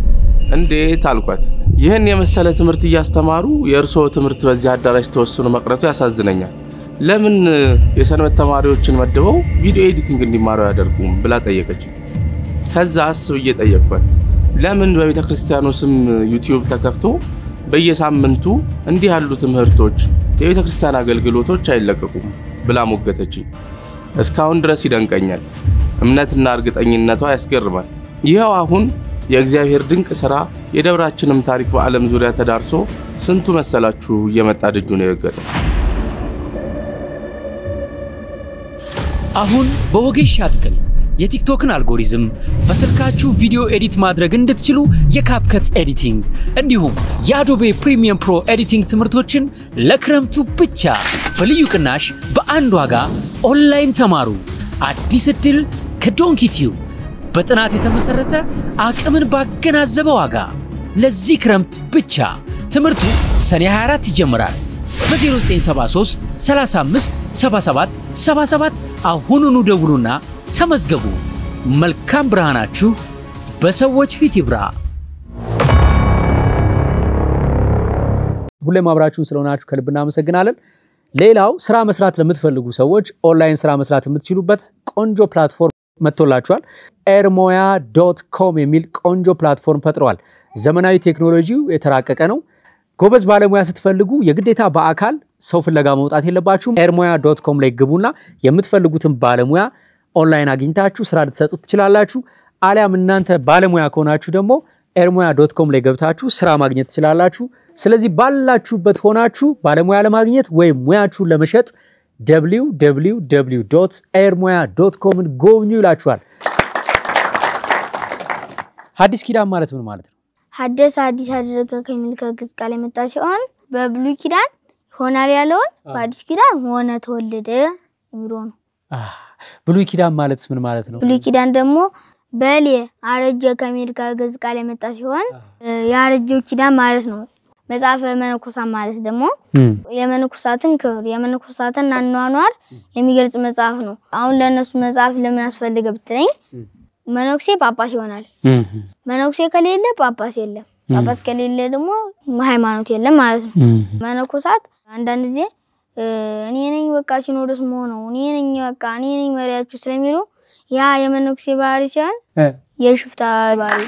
እንዴት አልኳት ይህን የመሰለ ትምህርት እያስተማሩ የእርሶ ትምህርት በዚህ አዳራሽ ተወስኖ መቅረቱ ያሳዝነኛል ለምን የሰንበት ተማሪዎችን መድበው ቪዲዮ ኤዲቲንግ እንዲማሩ ያደርጉም ብላ ጠየቀችኝ ከዛ አስብ እየጠየቅኳት ለምን በቤተክርስቲያኑ ስም ዩቲዩብ ተከፍቶ በየሳምንቱ እንዲህ ያሉ ትምህርቶች የቤተክርስቲያን አገልግሎቶች አይለቀቁም ብላ ሞገተችኝ እስካሁን ድረስ ይደንቀኛል እምነትና እርግጠኝነቷ ያስገርማል ይሄው አሁን የእግዚአብሔር ድንቅ ሥራ የደብራችንም ታሪክ በዓለም ዙሪያ ተዳርሶ ስንቱ መሰላችሁ እየመጣ ደጁን ይረገጠው አሁን በወጌሻ ጥቅል የቲክቶክን አልጎሪዝም በስልካችሁ ቪዲዮ ኤዲት ማድረግ እንድትችሉ የካፕከት ኤዲቲንግ እንዲሁም የአዶቤ ፕሪሚየም ፕሮ ኤዲቲንግ ትምህርቶችን ለክረምቱ ብቻ በልዩ ቅናሽ በአንድ ዋጋ ኦንላይን ተማሩ አዲስ እድል ከዶንኪቲዩ በጥናት የተመሰረተ አቅምን ባገናዘበ ዋጋ ለዚህ ክረምት ብቻ ትምህርቱ ሰኔ 24 ይጀምራል በ0973 35 77 77 አሁኑኑ ደውሉና ተመዝገቡ መልካም ብርሃናችሁ በሰዎች ፊት ይብራ ሁሌም አብራችሁን ስለሆናችሁ ከልብ እናመሰግናለን ሌላው ስራ መስራት ለምትፈልጉ ሰዎች ኦንላይን ስራ መስራት የምትችሉበት ቆንጆ ፕላትፎርም መጥቶላችኋል airmoya.com የሚል ቆንጆ ፕላትፎርም ፈጥሯል ዘመናዊ ቴክኖሎጂው የተራቀቀ ነው ጎበዝ ባለሙያ ስትፈልጉ የግዴታ በአካል ሰው ፍለጋ መውጣት የለባችሁም airmoya.com ላይ ግቡና የምትፈልጉትን ባለሙያ ኦንላይን አግኝታችሁ ስራ ልትሰጡት ትችላላችሁ አሊያም እናንተ ባለሙያ ከሆናችሁ ደግሞ airmoya.com ላይ ገብታችሁ ስራ ማግኘት ትችላላችሁ ስለዚህ ባላችሁበት ሆናችሁ ባለሙያ ለማግኘት ወይ ሙያችሁን ለመሸጥ www.airmoya.com ጎብኙ ይላችኋል ሐዲስ ኪዳን ማለት ምን ማለት ነው? ሐዲስ አዲስ አደረገ ከሚል ከግዕዝ ቃል የመጣ ሲሆን በብሉይ ኪዳን ሆናል ያለውን በአዲስ ኪዳን ሆነ ተወለደ የሚለው ነው። ብሉይ ኪዳን ማለት ምን ማለት ነው? ብሉይ ኪዳን ደግሞ በሌ አረጀ ከሚል ከግዕዝ ቃል የመጣ ሲሆን ያረጀው ኪዳን ማለት ነው። መጽሐፈ መነኮሳት ማለት ደግሞ የመነኮሳትን ክብር የመነኮሳትን አኗኗር የሚገልጽ መጽሐፍ ነው። አሁን ለነሱ መጽሐፍ ለምን አስፈልገ ብትለኝ መነኩሴ ጳጳስ ይሆናል። መነኩሴ ከሌለ ጳጳስ የለም። ጳጳስ ከሌለ ደግሞ ሃይማኖት የለም ማለት ነው። መነኮሳት አንዳንድ ጊዜ እኔ ነኝ በቃ ሲኖዶስ መሆነው እኔ ነኝ መሪያችሁ ስለሚሉ ያ የመነኩሴ ባህሪ ሲሆን የሽፍታ ባህሪ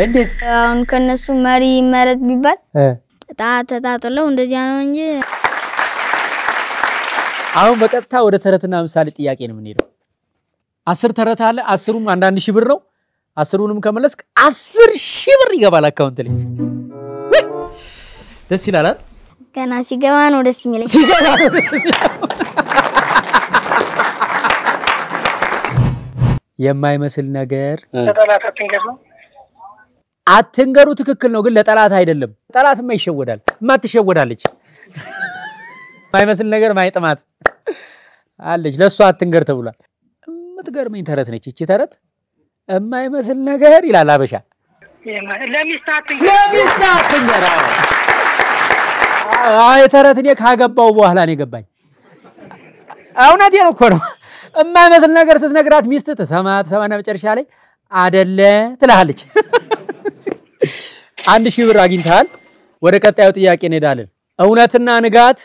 እንዴት አሁን ከነሱ መሪ መረጥ ቢባል ተጣጣለው እንደዚያ ነው እንጂ አሁን በቀጥታ ወደ ተረትና ምሳሌ ጥያቄ ነው የምንሄደው 10 ተረት አለ 10ሩም አንዳንድ ሺህ ብር ነው 10ሩንም ከመለስክ 10,000 ብር ይገባል አካውንት ላይ ደስ ይላል አይደል ገና ሲገባ ነው ደስ የሚለኝ የማይመስል ነገር ተጠላታችን ገባ አትንገሩ ትክክል ነው ግን ለጠላት አይደለም ጠላትማ ይሸወዳል ማትሸወዳለች ማይመስል ነገር ማይጥማት አለች ለሷ አትንገር ተብሏል የምትገርመኝ ተረት ነች እቺ ተረት የማይመስል ነገር ይላል አበሻ ለሚስት አትንገር አይ ተረት እኔ ካገባው በኋላ ነው የገባኝ እውነቴን እኮ ነው የማይመስል ነገር ስትነግራት ሚስት ተሰማና መጨረሻ ላይ አይደለ ትላለች 1000 ብር አግኝተሃል ወደ ቀጣዩ ጥያቄ እንሄዳለን እውነትና ንጋት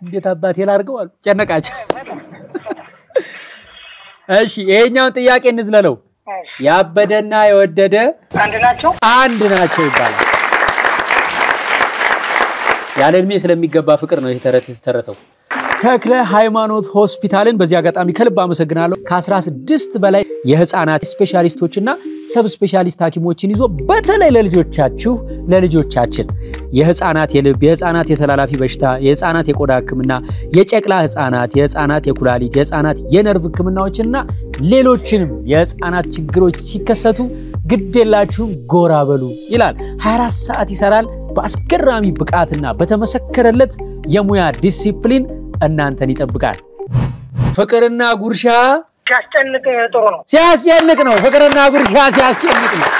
እንዴት አባቴ ላርገው አሉ ጨነቃቸው እሺ ይሄኛው ጥያቄ እንዝለለው ያበደና የወደደ አንድ ናቸው ይባላል ያለ እድሜ ስለሚገባ ፍቅር ነው ይሄ ተረት የተተረተው ተክለ ሃይማኖት ሆስፒታልን በዚህ አጋጣሚ ከልብ አመሰግናለሁ ከ16 በላይ የህፃናት ስፔሻሊስቶችና ሰብ ስፔሻሊስት ሐኪሞችን ይዞ በተለይ ለልጆቻችን የህፃናት የልብ የህፃናት የተላላፊ በሽታ የህፃናት የቆዳ ህክምና የጨቅላ ህፃናት የህፃናት የኩላሊት የህፃናት የነርቭ ህክምናዎችና ሌሎችንም የህፃናት ችግሮች ሲከሰቱ ግዴላችሁ ጎራ በሉ ይላል 24 ሰዓት ይሰራል በአስገራሚ ብቃትና በተመሰከረለት የሙያ ዲሲፕሊን እናንተን ይጠብቃል ፍቅርና ጉርሻ ሲያስጨንቅ ጥሩ ነው ሲያስጨንቅ ነው ፍቅርና ጉርሻ ሲያስጨንቅ ነው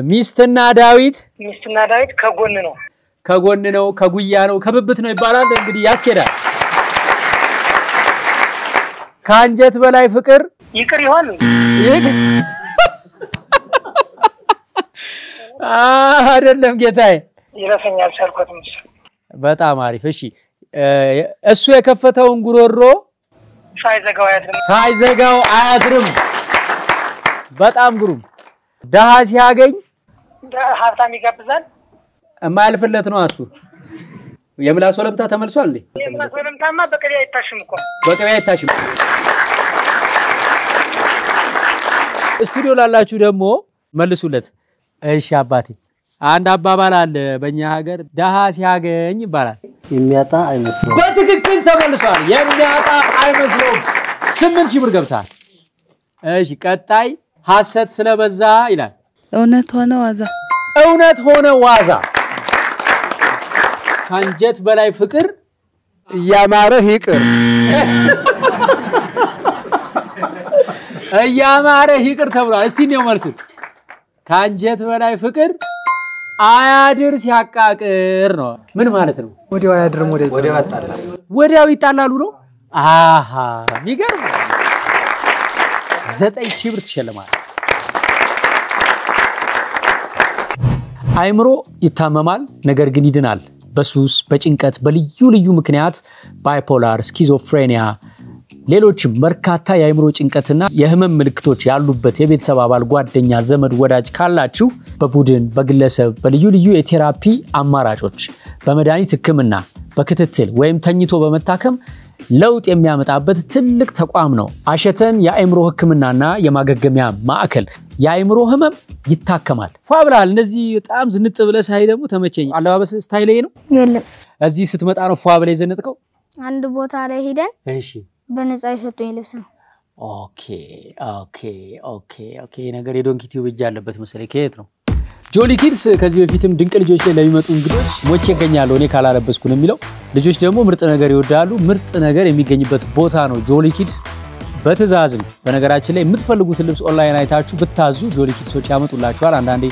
ሚስትና ዳዊት ከጎን ነው ከጉያ ነው ከብብት ነው ይባላል እንግዲህ ያስኬዳል ካንጀት በላይ ፍቅር ይቅር ይሆን አይደለም ጌታዬ ይረፈኛል ሰርኮትም በጣም አሪፍ እሺ እሱ የከፈተውን ጉሮሮ ሳይዘጋው አያድርም በጣም ግሩም ደሃ ሲያገኝ ሀብታም ይጋብዛል ማልፍለት ነው እሱ የምላስ ወለምታ ተመልሷል እንዴ የምላስ ወለምታማ በቅቤ አይታሽም እኮ በቅቤ አይታሽም ስቱዲዮ ላላችሁ ደግሞ መልሱለት እሺ አባቴ አንድ አባባል አለ በእኛ ሀገር ደሃ ሲያገኝ ይባላል የሚያጣ አይመስለው በትክክል ተመልሷል የሚያጣ አይመስለው 8000 ብር ገብታል እሺ ቀጣይ ሐሰት ስለበዛ ይላል እውነት ሆነ ዋዛ ካንጀት በላይ ፍቅር ያማረህ ይቅር ያማረህ ይቅር ተብሏል እስቲ ነው መልሱ ካንጀት በላይ ፍቅር አያድር ሲያቃቅር ነው ምን ማለት ነው ወዲያው አያድርም ወዲያው ይጣላሉ ነው አሃ ሚገርም 9000 ብር ተሸለማል አይምሮ ይታመማል ነገር ግን ይድናል በሱስ በጭንቀት በልዩ ምክንያት ባይፖላር ስኪዞፍሬኒያ ሌሎችም በርካታ የአይምሮ ጭንቀትና የህመም ምልክቶች ያሉበት የቤተሰብ አባል ጓደኛ ዘመድ ወዳጅ ካላችሁ በቡድን በግለሰብ በልዩ የቴራፒ አማራጮች በመድኃኒት ህክምና በክትትል ወይም ተኝቶ በመታከም ለውጥ የሚያመጣበት ትልቅ ተቋም ነው አሸተን የአይምሮ ህክምናና የማገገሚያ ማዕከል የአይምሮ ህመም ይታከማል ፏብላል እንደዚህ በጣም ዝንጥ ብለ ሳይ ደግሞ ተመቸኝ አለባበስ ስታይል ነው የለም እዚህ ስትመጣ ነው ፏብለ ይዘነጥቀው አንድ ቦታ ላይ ሄደን እሺ በነፃ ይሰጡኝ ልብስ ነው ኦኬ ነገር የዶንኪ ቲዩብ እጅ ያለበት መሰለኝ ከየት ነው ጆሊ ኪድስ ከዚህ በፊትም ድንቅ ልጆች ላይ ለሚመጡ እንግዶች ሞቼ ገኛለሁ እኔ ካላለበስኩ ነው የሚለው ልጆች ደግሞ ምርጥ ነገር ይወዳሉ ምርጥ ነገር የሚገኝበት ቦታ ነው ጆሊ ኪድስ በተዛዝም በነገራችን ላይ የምትፈልጉት ልብስ ኦንላይን አይታችሁ ብታዙ ጆሊ ኪድሶች ያመጡላችኋል አንዳንዴ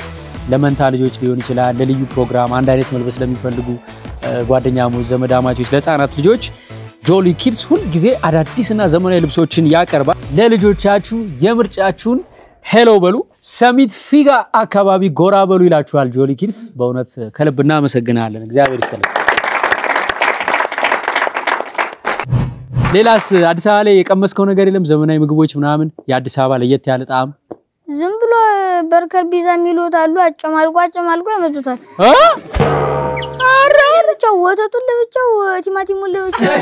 ለመንታ ልጆች ሊሆን ይችላል ለልዩ ፕሮግራም አንድ አይነት መልበስ ለሚፈልጉ ጓደኛሞች ዘመዳማቾች ለጻናት ልጆች ጆሊ ኪድስ ሁሉ ጊዜ አዳዲስና ዘመናዊ ልብሶችን ያቀርባል ለልጆቻችሁ የምርጫችሁን ሄሎ በሉ ሰሚት ፊጋ አካባቢ ጎራ በሉ ይላችኋል ጆሊ ኪድስ በእውነት ከልብና መሰግናለን እግዚአብሔር ይስጥልን ሌላስ አዲስ አበባ ላይ የቀመስከው ነገር የለም ዘመናዊ ምግቦች ምናምን የአዲስ አበባ ለየት ያለ ጣም ዝም ብሎ በርገር ፒዛ የሚሉት አሉ አጨማልቆ ያመጡታል ለብቻው ወተቱን ለብቻው ቲማቲሙን ለብቻው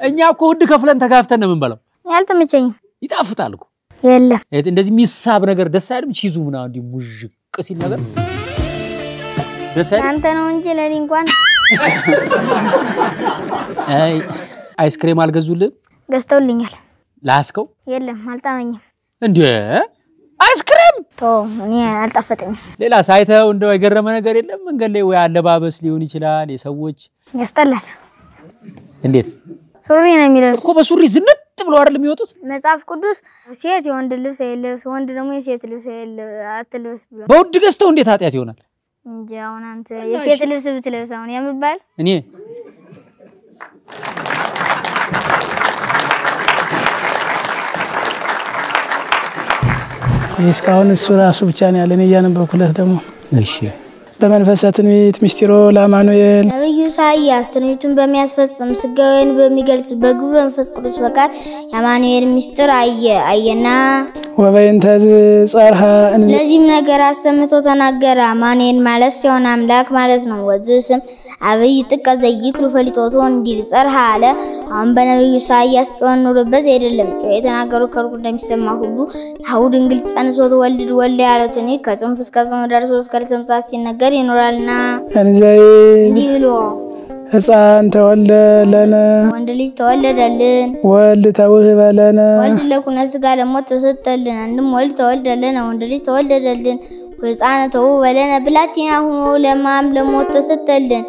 እኛ እኮ ውድ ከፍለን ተካፍተን ነው የምንበላው ያልተመቸኝም ይጣፍጣል እኮ የለም እንደዚህ ሚሳብ ነገር ደስ አይልም ቺዙ ምናምን እንዲ ሙጅቅ ሲል ነገር ደስ አይልም አንተ ነው እንጂ ለኔ እንኳን አይስክሬም አልገዙልም ገዝተውልኛል ላስከው የለም አልጣመኝም እንዴ አይስክሬም እኔ አልጣፈጠኝም ሌላ ሳይተው እንደው የገረመ ነገር የለም መንገድ ላይ ወይ አለባበስ ሊሆን ይችላል የሰዎች ያስጠላል እንዴት ሱሪ ነው የሚለብስ እኮ በሱሪ ዝንጥ ብሎ አይደል የሚወጡት መጽሐፍ ቅዱስ ሴት የወንድ ልብስ አይለብስ ወንድ ደግሞ የሴት ልብስ አትልበስ ብሎ በውድ ገዝተው እንዴት ኃጢያት ይሆናል እንጂ አሁን አንተ የሴት ልብስ ብትለብስ አሁን ያምባል እኔ እስካሁን እሱ ራሱ ብቻ ነው ያለን ያነበብኩለት ደግሞ እሺ በመንፈስ ትንቢት ምስጢሮ ለአማኑኤል ነብዩ ኢሳይያስ ትንቢቱን በሚያስፈጽም ስጋዌን በሚገልጽ በግብረ መንፈስ ቅዱስ በቃል የአማኑኤል ምስጢር አየና ወበይንተዝ ጸርሃ ስለዚህም ነገር አሰምቶ ተናገረ አማኑኤል ማለት ሲሆን አምላክ ማለት ነው ወዝስም አብይ ጥቀ ዘይክሉ ፈሊጦቶ እንዲል ጸርሃ አለ አሁን በነብዩ ኢሳይያስ ጮንሩበት አይደለም ጮ የተናገሩ ከርቁ እንደሚሰማ ሁሉ አው ድንግል ጸንሶት ወልድ ያሉትን ከጽንፍ እስከ ጽንፍ ደርሶ እስከ ተምሳስ ሲነገር ይኖራልና እንዘይ እንዲብሎ ሕፃን ተወለደልን ወንድ ልጅ ተወለደልን ወልድ ተውህበልን ወልድ ለኩነ ስጋ ለሞት ተሰጠልን አንድም ወልድ ተወለደልን ወንድ ልጅ ተወለደልን ሕፃን ተውህበልን ብላቴና ሆኖ ለማም ለሞት ተሰጠልን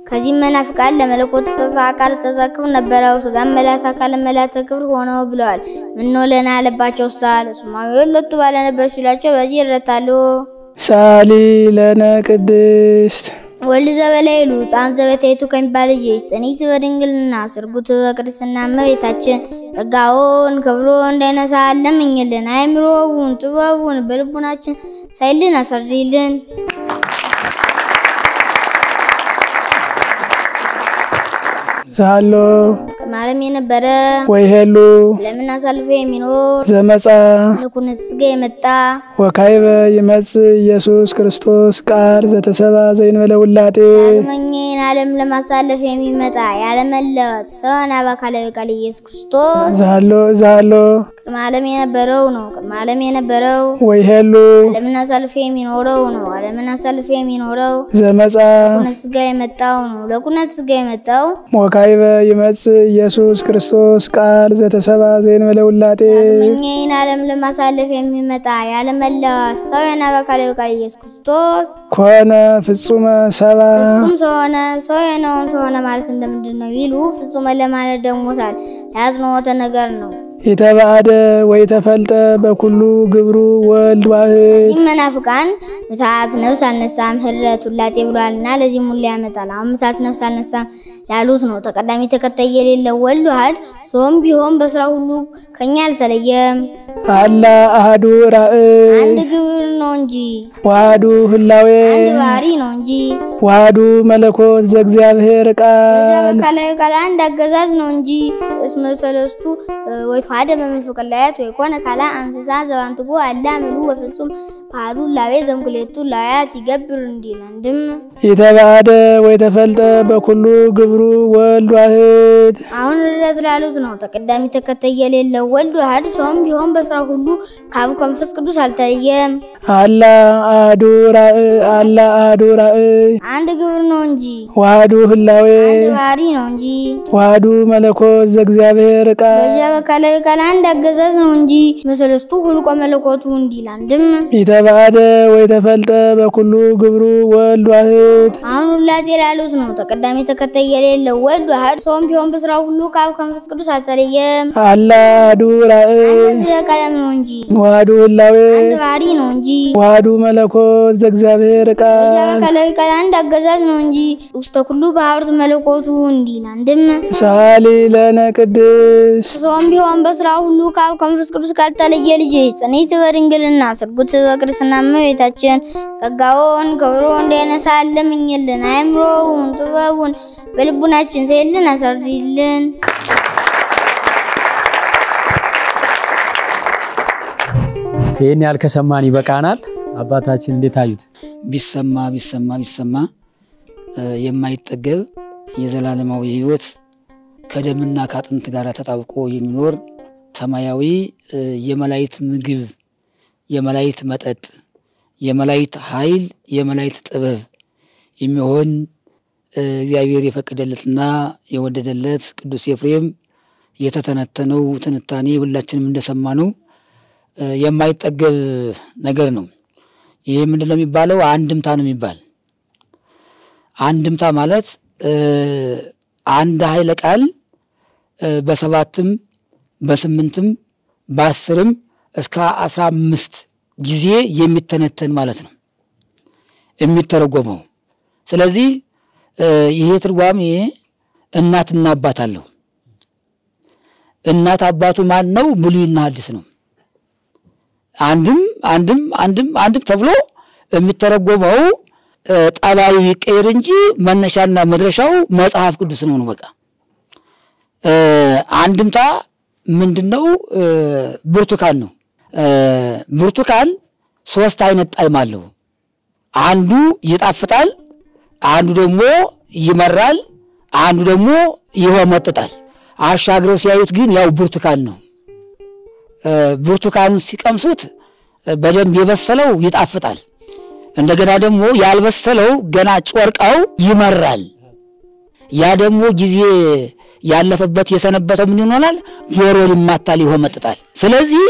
ከዚህ መናፍቃን ለመለኮት ተሳካር ተዛክሩ ነበረው ስጋ መላታ ካለ መላታ ክብር ሆነው ብለዋል ምን ለና አለባቸው ሳል ሱማዊ ለቱ ባለ ነበር ሲላቸው በዚህ ይረታሉ ሳሊ ለነ ቅድስት ወልድ ዘበላይሉ ጻን ዘበታይቱ ከሚባል ጽኒት በድንግልና ስርጉት በቅድስና እመቤታችን ጸጋውን ክብሩን እንዳይነሳ ለምኝልን አይምሮውን ጥበቡን በልቡናችን ሳይልን አሰርዚልን ዛሎ ከማለም የነበረ ወይ ሄሉ ለምን አሳልፎ የሚኖር ዘመጻ ለኩነ ስጋ የመጣ ወካይበ ይመጽ ኢየሱስ ክርስቶስ ቃል ዘተሰባ ዘይንበለ ውላጤ መኝን ዓለም ለማሳለፍ የሚመጣ ያለመለወጥ ሰውን አባካላዊ ቃል ኢየሱስ ክርስቶስ ዛሎ ከማለም የነበረው ነው ከማለም የነበረው ወይ ሄሉ ለምን አሳልፎ የሚኖረው ነው ለምን አሳልፎ የሚኖረው ዘመጻ ኩነ ስጋ የመጣው ነው ለኩነ ስጋ የመጣው ወካይበ ይመጽ ኢየሱስ ክርስቶስ ቃል ዘተሰባ ዘይንበለ ውላጤ መኝን ዓለም ለማሳለፍ የሚመጣ ያለመለወጥ ሰውን አባካላዊ ቃል ኢየሱስ ክርስቶስ ኮነ ፍጹመ ሰባ ፍጹም ሰሆነ ማለት እንደምንድነው ይሉ ፍጹም ለማለት ደሞታል ያዝነውተ ነገር ነው የተባደ ወይ ተፈልጠ በኩሉ ግብሩ ወልድ ዋህድ መናፍቃን ምታት ነፍስ አልነሳም ህረት ሁላጤ ብሏልና ለዚህ ሙሉ ያመጣል ምታት ነፍስ አልነሳም ያሉት ነው ተቀዳሚ ተከታይ የሌለው ወልድ ዋህድ ሶም ቢሆን በስራ ሁሉ ከኛ አልተለየም አላ አሐዱ ራእ አንድ ግብር ነው እንጂ ዋህዱ ህላዌ አንድ ባህሪ ነው እንጂ ዋዱ መለኮት ዘእግዚአብሔር ቃል ከላይ ከላይ እንዳገዛዝ ነው እንጂ እስመ ሰለስቱ ወይ ተዋደ በመንፈቅ ላያት ወይ ኮነ ካላ አንስሳ ዘባንትጎ አላምሉ ወፍጹም ባሉ ላቤ ዘምኩሌቱ ላያት ይገብር እንዲላንድም የተባደ ወይ ተፈልጠ በኩሉ ግብሩ ወልድ ዋህድ አሁን ለዝላሉት ነው ተቀዳሚ ተከተየ የሌለው ወልድ ዋህድ ሰውም ቢሆን በስራ ሁሉ ካብ ከመንፈስ ቅዱስ አልተለየም አላ አዱራ አንድ ግብር ነው እንጂ ዋህዱ ህላዌ አንድ ባሪ ነው እንጂ ዋህዱ መለኮት ዘእግዚአብሔር ቃል በጃበ ከላይ ከላይ እንዳገዛዝ ነው እንጂ መሰለስቱ ሁልቆ መለኮቱ እንዲላንድም የተባደ ወይ ተፈልጠ በኩሉ ግብሩ ወልድ ዋህድ አሁን ለዝላሉት ነው ተቀዳሚ ተከተየ የሌለው ወልድ ዋህድ ሰውም ቢሆን በስራ ሁሉ ካብ ከመንፈስ ቅዱስ አልተለየም አላ አዱራ ለቀለም ነው እንጂ ዋህዱ ህላዌ አንድ ባሪ ነው እንጂ ዋህዱ መለኮት ዘእግዚአብሔር ቃል ከላይ ከላይ እንዳገዛዝ ነው እንጂ ውስተ ኩሉ በሀብት መለኮቱ እንዲላንድም ሳሊ ለነ ቅድስ ሰውም ቢሆን በስራ ሁሉ ካብ ከመንፈስ ቅዱስ ካልተለየ ልጅ ጽኔት በድንግልና ስርጉት በክርስትና እመቤታችን ጸጋውን ክብሩን እንዲያነሳልን ለምኝልን አእምሮውን ጥበቡን በልቡናችን ዘይልን አሰርድልን ይሄን ያልከሰማን ይበቃናል አባታችን እንዴት አዩት ቢሰማ የማይጠገብ የዘላለማዊ ህይወት ከደምና ካጥንት ጋር ተጣብቆ የሚኖር ሰማያዊ የመላእክት ምግብ የመላእክት መጠጥ የመላእክት ኃይል የመላእክት ጥበብ የሚሆን እግዚአብሔር የፈቀደለትና የወደደለት ቅዱስ ኤፍሬም የተተነተነው ትንታኔ ሁላችንም እንደሰማነው የማይጠገብ ነገር ነው ይሄ ምንድነው የሚባለው አንድምታ ነው የሚባል አንድምታ ማለት አንድ ኃይለ ቃል በሰባትም በስምንትም በአስርም እስከ 15 ጊዜ የሚተነተን ማለት ነው የሚተረጎመው ስለዚህ ይሄ ትርጓሜ እናትና አባት አለው እናት አባቱ ማን ነው ብሉይና ሐዲስ ነው አንድም ተብሎ የሚተረጎመው ጠባዩ ይቀየር እንጂ መነሻና መድረሻው መጽሐፍ ቅዱስ ነው በቃ አንድምታ ምንድነው ብርቱካን ነው ብርቱካን ሶስት አይነት ጣዕም አለው አንዱ ይጣፍጣል አንዱ ደግሞ ይመራል አንዱ ደግሞ ይወመጥጣል አሻግረው ሲያዩት ግን ያው ብርቱካን ነው ብርቱካኑን ሲቀምሱት በደንብ የበሰለው ይጣፍጣል እንደገና ደግሞ ያልበሰለው ገና ጮርቃው ይመራል ያ ደግሞ ጊዜ ያለፈበት የሰነበተው ምን ይሆናል ጆሮ ሊማታል ይወመጥጣል ስለዚህ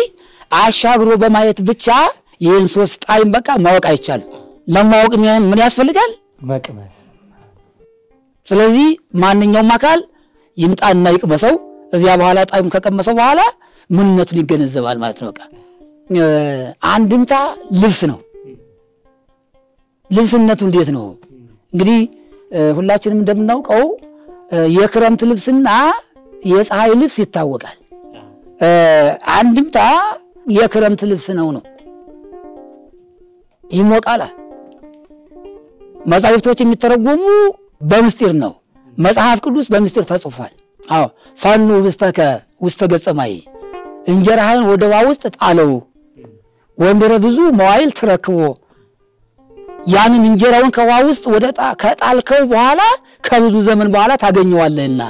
አሻግሮ በማየት ብቻ ይህን ሶስት ጣዕም በቃ ማወቅ አይቻልም ለማወቅ ምን ያስፈልጋል መቅመስ ስለዚህ ማንኛውም አካል ይምጣና ይቅመሰው እዚያ በኋላ ጣዕም ከቀመሰው በኋላ ምንነቱን ይገነዘባል ማለት ነው በቃ አንድምታ ልብስ ነው ልብስነቱ እንዴት ነው እንግዲህ ሁላችንም እንደምናውቀው የክረምት ልብስና የፀሐይ ልብስ ይታወቃል አንድምታ የክረምት ልብስ ነው ይሞቃል መጻሕፍቶች የሚተረጎሙ በምስጢር ነው መጽሐፍ ቅዱስ በምስጢር ተጽፏል አዎ ፋኑ ውስተ ገጸ ማይ እንጀራህን ወደ ውሃ ውስጥ ጣለው ወንደረ ብዙ መዋይል ተረክቦ ያንን እንጀራውን ከውሃ ውስጥ ወደ ከጣልከው በኋላ ከብዙ ዘመን በኋላ ታገኘዋለህና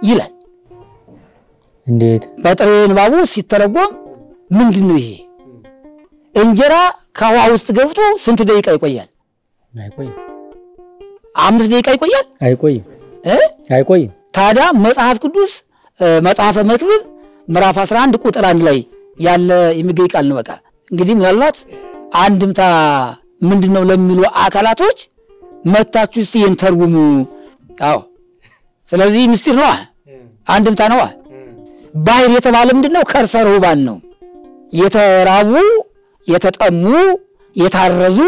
ይላል እንዴት በጥሬ ንባቡ ሲተረጎም ምንድነው ይሄ እንጀራ ከውሃ ውስጥ ገብቶ ስንት ደቂቃ ይቆያል አይቆይም 5 ደቂቃ ይቆያል አይቆይም ታዲያ መጽሐፍ ቅዱስ መጽሐፈ መክብብ ምዕራፍ 11 ቁጥር 1 ላይ ያለ የሚገኝ ቃል ነው በቃ እንግዲህ ምናልባት አንድምታ ምንድነው ለሚሉ አካላቶች መታችሁ እስቲ እንተርጉሙ አዎ ስለዚህ ምስጢር ነው አንድምታ ነው ባሕር የተባለ ምንድነው ከርሰሩ ባል ነው የተራቡ የተጠሙ የታረዙ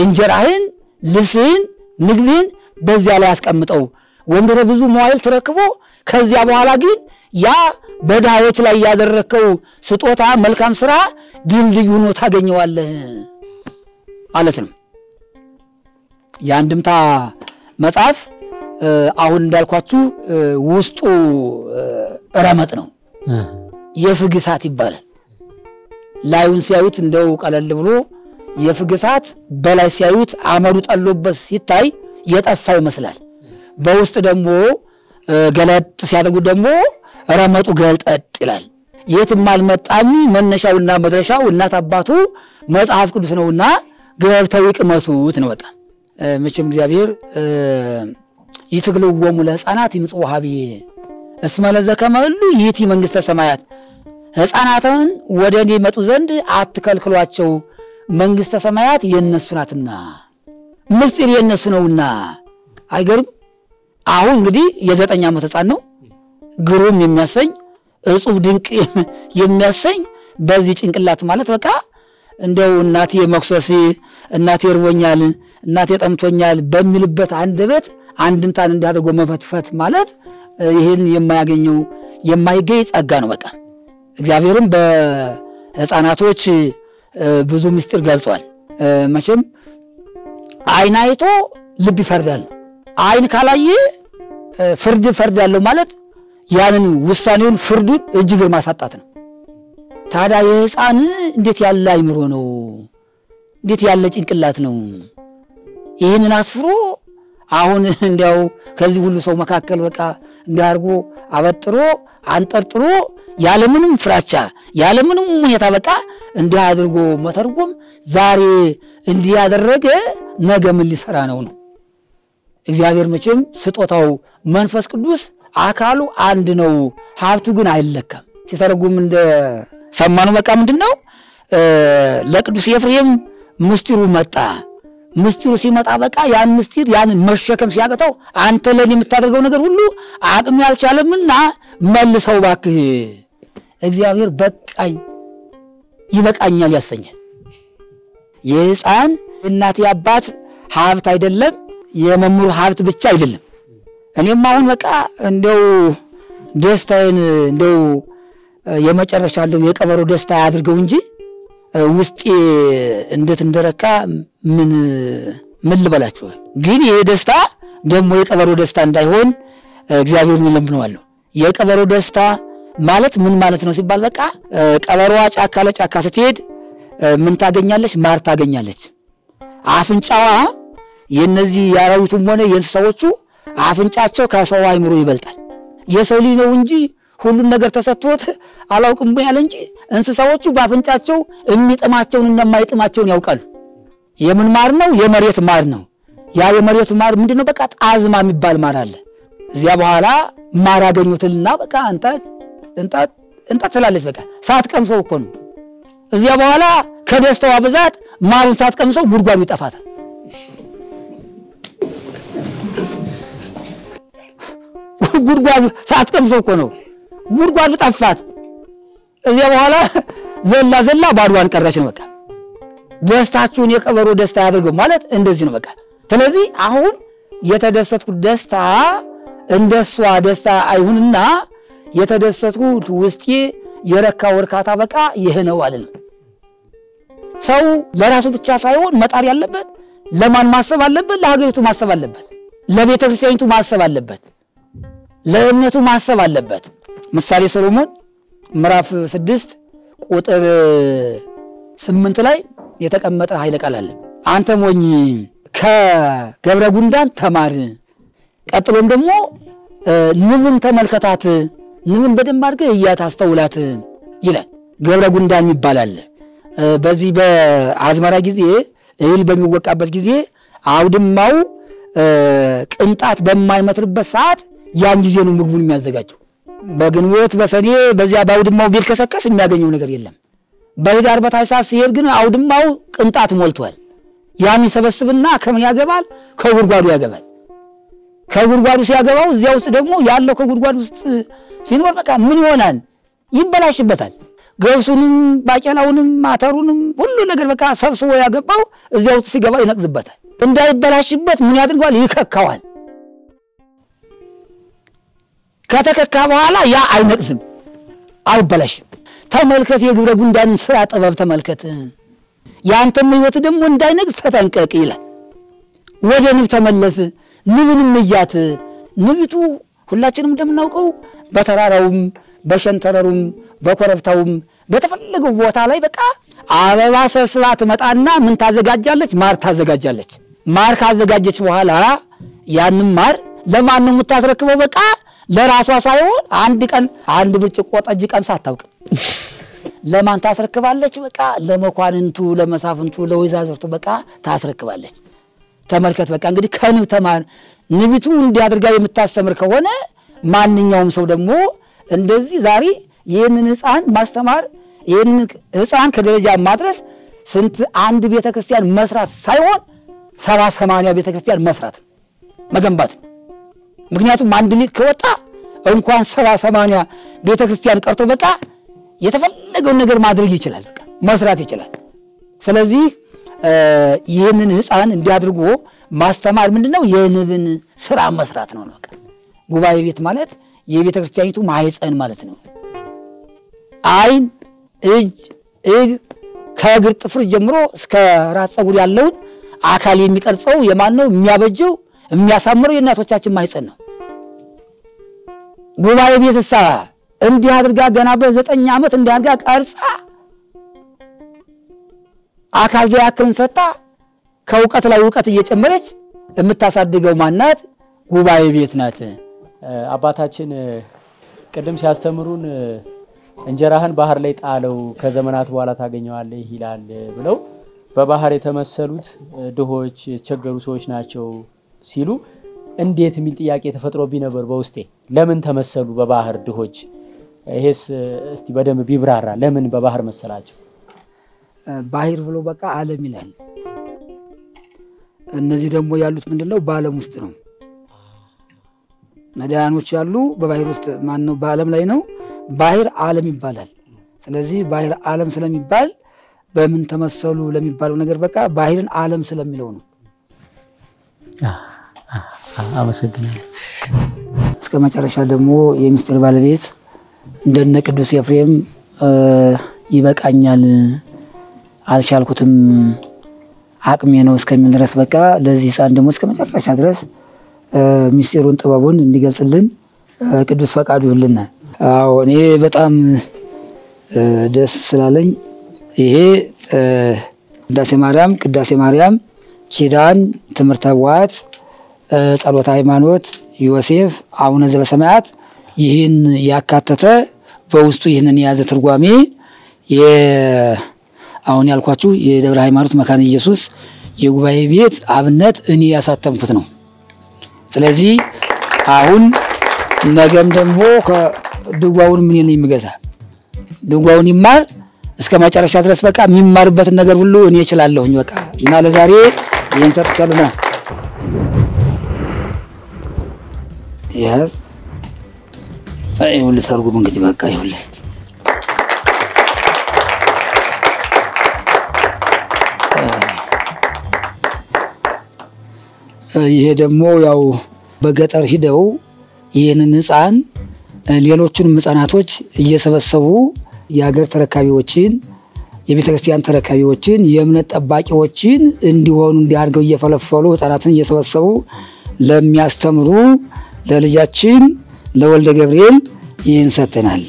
እንጀራህን ልብስህን ምግብህን በዚያ ላይ አስቀምጠው ወንደረ ብዙ መዋይል ተረክቦ ከዚያ በኋላ ግን ያ በዳዎች ላይ ያደረከው ስጦታ መልካም ስራ ድልድይ ሆኖ ታገኘዋለህ ማለት ነው የአንድምታ መጽሐፍ አሁን እንዳልኳችሁ ውስጡ ረመጥ ነው የፍግሳት ይባላል ላዩን ሲያዩት እንደው ቀለል ብሎ የፍግሳት በላይ ሲያዩት አመዱ ጠሎበት ሲታይ የጠፋ ይመስላል በውስጥ ደግሞ ገለጥ ሲያደርጉ ደግሞ ረመጡ ገልጠጥ ይላል የትም አልመጣም መነሻውና መድረሻው እናት አባቱ መጽሐፍ ቅዱስ ነውና ገብተው ይቅመሱት ነው በቃ መቼም እግዚአብሔር ይትግለወሙ ለሕፃናት ይምጽኡ ሀብዬ እስመ ለዘከመሉ ይእቲ መንግሥተ ሰማያት ሕፃናትን ወደ እኔ ይመጡ ዘንድ አትከልክሏቸው መንግሥተ ሰማያት የነሱ ናትና ምስጢር የነሱ ነውና አይገርም አሁን እንግዲህ የ9 ዓመት ሕፃን ነው ግሩም የሚያሰኝ እጹብ ድንቅ የሚያሰኝ በዚህ ጭንቅላት ማለት በቃ እንደው እናቴ መክሰሲ እናቴ እርቦኛል እናቴ ጠምቶኛል በሚልበት አንደበት አንድምታን እንዳደርጎ መፈትፈት ማለት ይሄን የማያገኘው የማይገኝ ጸጋ ነው በቃ እግዚአብሔርም በሕፃናቶች ብዙ ምስጢር ገልጿል መቼም አይን አይቶ ልብ ይፈርዳል አይን ካላየ ፍርድ ፈርዳለው ማለት ያንን ውሳኔውን ፍርዱን እጅግር ማሳጣት ነው ታዲያ የሕፃን እንዴት ያለ አይምሮ ነው እንዴት ያለ ጭንቅላት ነው ይሄንን አስፍሮ አሁን እንዲያው ከዚህ ሁሉ ሰው መካከል በቃ እንዲያርጎ አበጥሮ አንጠርጥሮ ያለምንም ፍራቻ ያለምንም ሁኔታ በቃ እንዲህ አድርጎ መተርጎም ዛሬ እንዲህ ያደረገ ነገ ምን ሊሰራ ነው እግዚአብሔር መቼም ስጦታው መንፈስ ቅዱስ አካሉ አንድ ነው ሀብቱ ግን አይለካም ሲተረጉም እንደ ሰማኑ በቃ ምንድነው ለቅዱስ ኤፍሬም ምስጢሩ መጣ ምስጢሩ ሲመጣ በቃ ያን ምስጢር ያን መሸከም ሲያቀተው አንተ ለኔ የምታደርገው ነገር ሁሉ አቅም ያልቻለምና መልሰው ባክህ እግዚአብሔር በቃኝ ይበቃኛል ያሰኛል የሕፃን እናት ያባት ሀብት አይደለም የመምሩ ሀብት ብቻ አይደለም እኔም አሁን በቃ እንደው ደስታዬን እንደው የመጨረሻ እንደው የቀበሮ ደስታ ያድርገው እንጂ ውስጤ እንዴት እንደረካ ምን ልበላችሁ ግን ይሄ ደስታ ደግሞ የቀበሮ ደስታ እንዳይሆን እግዚአብሔርን ለምነዋለሁ የቀበሮ ደስታ ማለት ምን ማለት ነው ሲባል በቃ ቀበሮዋ ጫካ ለጫካ ስትሄድ ምን ታገኛለች ማር ታገኛለች አፍንጫዋ የነዚህ ያራዊቱም ሆነ የእንስሳዎቹ አፍንጫቸው ከሰው አይምሮ ይበልጣል የሰው ልጅ ነው እንጂ ሁሉን ነገር ተሰጥቶት አላውቅም ያለ እንጂ እንስሳዎቹ ባፍንጫቸው የሚጥማቸውን እና የማይጥማቸውን ያውቃሉ የምን ማር ነው የመሬት ማር ነው ያ የመሬት ማር ምንድነው በቃ ጣዝማ የሚባል ማር አለ እዚያ በኋላ ማር አገኙትና በቃ እንጣ ትላለች በቃ ሳትቀምሰው እኮ ነው እዚያ በኋላ ከደስታዋ ብዛት ማሩን ሳትቀምሰው ጉድጓዱ ይጠፋታል ጉድጓዱ ሳትቀምሰው እኮ ነው ጉድጓዱ ጠፋት እዚያ በኋላ ዘላ ባዷን ቀረች ነው በቃ ደስታችሁን የቀበሮ ደስታ ያድርገው ማለት እንደዚህ ነው በቃ ስለዚህ አሁን የተደሰትኩት ደስታ እንደሷ ደስታ አይሁንና የተደሰትኩት ውስጤ የረካው እርካታ በቃ ይሄ ነው አይደል ሰው ለራሱ ብቻ ሳይሆን መጣር ያለበት ለማን ማሰብ አለበት ለሀገሪቱ ማሰብ አለበት ለቤተ ክርስቲያኒቱ ማሰብ አለበት ለእምነቱ ማሰብ አለበት ምሳሌ ሰሎሞን ምዕራፍ 6 ቁጥር 8 ላይ የተቀመጠ ኃይለ ቃል አለ አንተ ሞኝ ከገብረ ጉንዳን ተማር ቀጥሎም ደግሞ ንብን ተመልከታት ንብን በደንብ አድርገህ እያታስተውላት ይላል ገብረ ጉንዳን ይባላል በዚህ በአዝመራ ጊዜ እህል በሚወቃበት ጊዜ አውድማው ቅንጣት በማይመትርበት ሰዓት ያን ጊዜ ነው ምግቡን የሚያዘጋጀው በግንቦት በሰኔ በዚያ ባውድማው ቢልከሰከስ የሚያገኘው ነገር የለም በህዳር በታኅሳስ ሲሄድ ግን አውድማው ቅንጣት ሞልቷል ያን ይሰበስብና ከምን ያገባል ከጉድጓዱ ያገባል ከጉድጓዱ ሲያገባው እዚያ ውስጥ ደግሞ ያለው ከጉድጓዱ ውስጥ ሲኖር በቃ ምን ይሆናል ይበላሽበታል ገብሱንም ባቄላውንም ማተሩንም ሁሉ ነገር በቃ ሰብስቦ ያገባው እዚያ ውስጥ ሲገባ ይነቅዝበታል እንዳይበላሽበት ምን ያድርጋል ይከካዋል ከተከካ በኋላ ያ አይነቅዝም አይበላሽም ተመልከት የግብረ ጉንዳንን ስራ ጥበብ ተመልከት ያንተም ህይወት ደግሞ እንዳይነቅዝ ተጠንቀቅ ይላል ወደ ንብ ተመለስ ንብንም እያት ንብቱ ሁላችንም እንደምናውቀው በተራራውም በሸንተረሩም በኮረብታውም በተፈለገው ቦታ ላይ በቃ አበባ ሰብስባ ትመጣና ምን ታዘጋጃለች ማር ታዘጋጃለች ማር ካዘጋጀች በኋላ ያንን ማር ለማን ነው የምታስረክበው በቃ ለራሷ ሳይሆን አንድ ቀን አንድ ብርጭቆ ጠጅ ቀምሳ አታውቅም ለማን ታስረክባለች በቃ ለመኳንንቱ ለመሳፍንቱ ለወይዛዝርቱ በቃ ታስረክባለች ተመልከት በቃ እንግዲህ ከንብ ተማር ንብቱ እንዲያደርጋ የምታስተምር ከሆነ ማንኛውም ሰው ደግሞ እንደዚህ ዛሬ ይሄንን ሕፃን ማስተማር ይሄንን ሕፃን ከደረጃ ማድረስ ስንት አንድ ቤተክርስቲያን መስራት ሳይሆን 70-80 ቤተክርስቲያን መስራት መገንባት ምክንያቱም አንድ ልጅ ከወጣ እንኳን 70-80 ቤተክርስቲያን ቀርቶ በቃ የተፈለገው ነገር ማድረግ ይችላል በቃ መስራት ይችላል ስለዚህ ይሄንን ሕፃን እንዲያድርጎ ማስተማር ምንድነው የንብን ስራ መስራት ነው በቃ ጉባኤ ቤት ማለት የቤተክርስቲያኒቱ ማህፀን ማለት ነው አይን እጅ ከእግር ጥፍር ጀምሮ እስከ ራስ ፀጉር ያለውን አካል የሚቀርጸው የማን ነው የሚያበጀው የሚያሳምረው የእናቶቻችን ማህፀን ነው ጉባኤ ቤትሳ እንዲህ አድርጋ ገና በ9 ዓመት እንዲያርጋ ቀርጻ አካል ያክልን ሰጣ ከውቀት ላይ ውቀት እየጨመረች የምታሳድገው ማናት ጉባኤ ቤት ናት አባታችን ቀደም ሲያስተምሩን እንጀራህን ባህር ላይ ጣለው ከዘመናት በኋላ ታገኘዋለህ ይላል ብለው በባህር የተመሰሉት ድሆች የተቸገሩ ሰዎች ናቸው ሲሉ እንዴት የሚል ጥያቄ ተፈጥሮብኝ ነበር በውስጤ ለምን ተመሰሉ በባህር ድሆች ይሄስ እስቲ በደም ቢብራራ ለምን በባህር መሰላቸው ባህር ብሎ በቃ ዓለም ይላል እነዚህ ደግሞ ያሉት ምንድነው በዓለም ውስጥ ነው ነዳያኖች ያሉ በባህር ውስጥ ማን ነው በዓለም ላይ ነው ባህር ዓለም ይባላል ስለዚህ ባህር ዓለም ስለሚባል በምን ተመሰሉ ለሚባለው ነገር በቃ ባህርን ዓለም ስለሚለው ነው አመሰግናለሁ እስከ መጨረሻ ደግሞ የሚስጥር ባለቤት እንደነ ቅዱስ ኤፍሬም ይበቃኛል አልቻልኩትም አቅሜ ነው እስከሚል ድረስ በቃ ለዚህ ሕፃን ደግሞ እስከ መጨረሻ ድረስ ሚስጥሩን ጥበቡን እንዲገልጽልን ቅዱስ ፈቃዱ ይሁንልን አዎ እኔ በጣም ደስ ስላለኝ ይሄ ቅዳሴ ማርያም ኪዳን ትምህርተ ኅቡዓት ጸሎተ ሃይማኖት ዮሴፍ አቡነ ዘበሰማያት ይህን ያካተተ በውስጡ ይህንን የያዘ ትርጓሜ አሁን ያልኳችሁ የደብረ ሃይማኖት መካነ ኢየሱስ የጉባኤ ቤት አብነት እኔ ያሳተምኩት ነው ስለዚህ አሁን ነገም ደግሞ ከድጓውን ምን ነው የሚገዛ ድጓውን ይማር እስከ መጨረሻ ድረስ በቃ የሚማርበትን ነገር ሁሉ እኔ እችላለሁኝ በቃ እና ለዛሬ ይሄን ሰጥቻለሁ ነው ይሁን ተርጉም እንግዲህ በቃ ይሁን ይሄ ደግሞ ያው በገጠር ሂደው ይሄንን ሕፃን ሌሎችን ሕፃናቶች እየሰበሰቡ የሀገር ተረካቢዎችን የቤተክርስቲያን ተረካቢዎችን የእምነት ጠባቂዎችን እንዲሆኑ እንዲያርገው እየፈለፈሉ ሕፃናትን እየሰበሰቡ ለሚያስተምሩ ለልጃችን ለወልደ ገብርኤል ይህን ሰጥተናል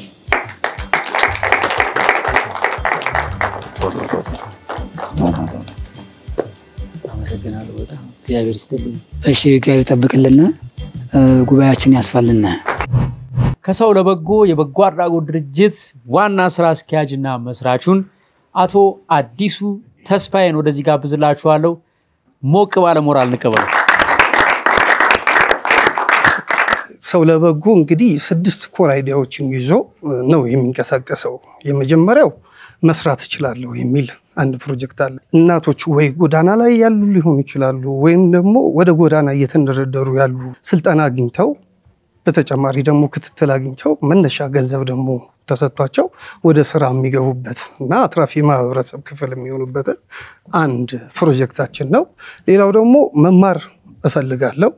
አመሰግናለሁ በጣም እግዚአብሔር ይስጥልኝ እሺ እግዚአብሔር ይጠብቅልን ጉባኤያችን ያስፋልና ከሰው ለበጎ የበጎ አድራጎት ድርጅት ዋና ስራ አስኪያጅና መስራቹን አቶ አዲሱ ተስፋዬን ወደዚህ ጋብዝላችኋለሁ ሞቅ ባለ ሞራል እንቀበለው ሰው ለበጎ እንግዲህ 6 ኮር አይዲያዎችን ይዞ ነው የሚንቀሳቀሰው የመጀመሪያው መስራት ይችላልው የሚል አንድ ፕሮጀክት አለ እናቶች ወይ ጎዳና ላይ ያሉ ሊሆኑ ይችላሉ ወይም ደግሞ ወደ ጎዳና እየተንደረደሩ ያሉ ስልጣና አግኝተው በተጨማሪ ደግሞ ክትትል አግኝተው መነሻ ገንዘብ ደግሞ ተሰጥቷቸው ወደ ስራ የሚገቡበት እና አትራፊ ማህበረሰብ ክፍል የሚሆኑበት አንድ ፕሮጀክታችን ነው ሌላው ደግሞ መማር እፈልጋለሁ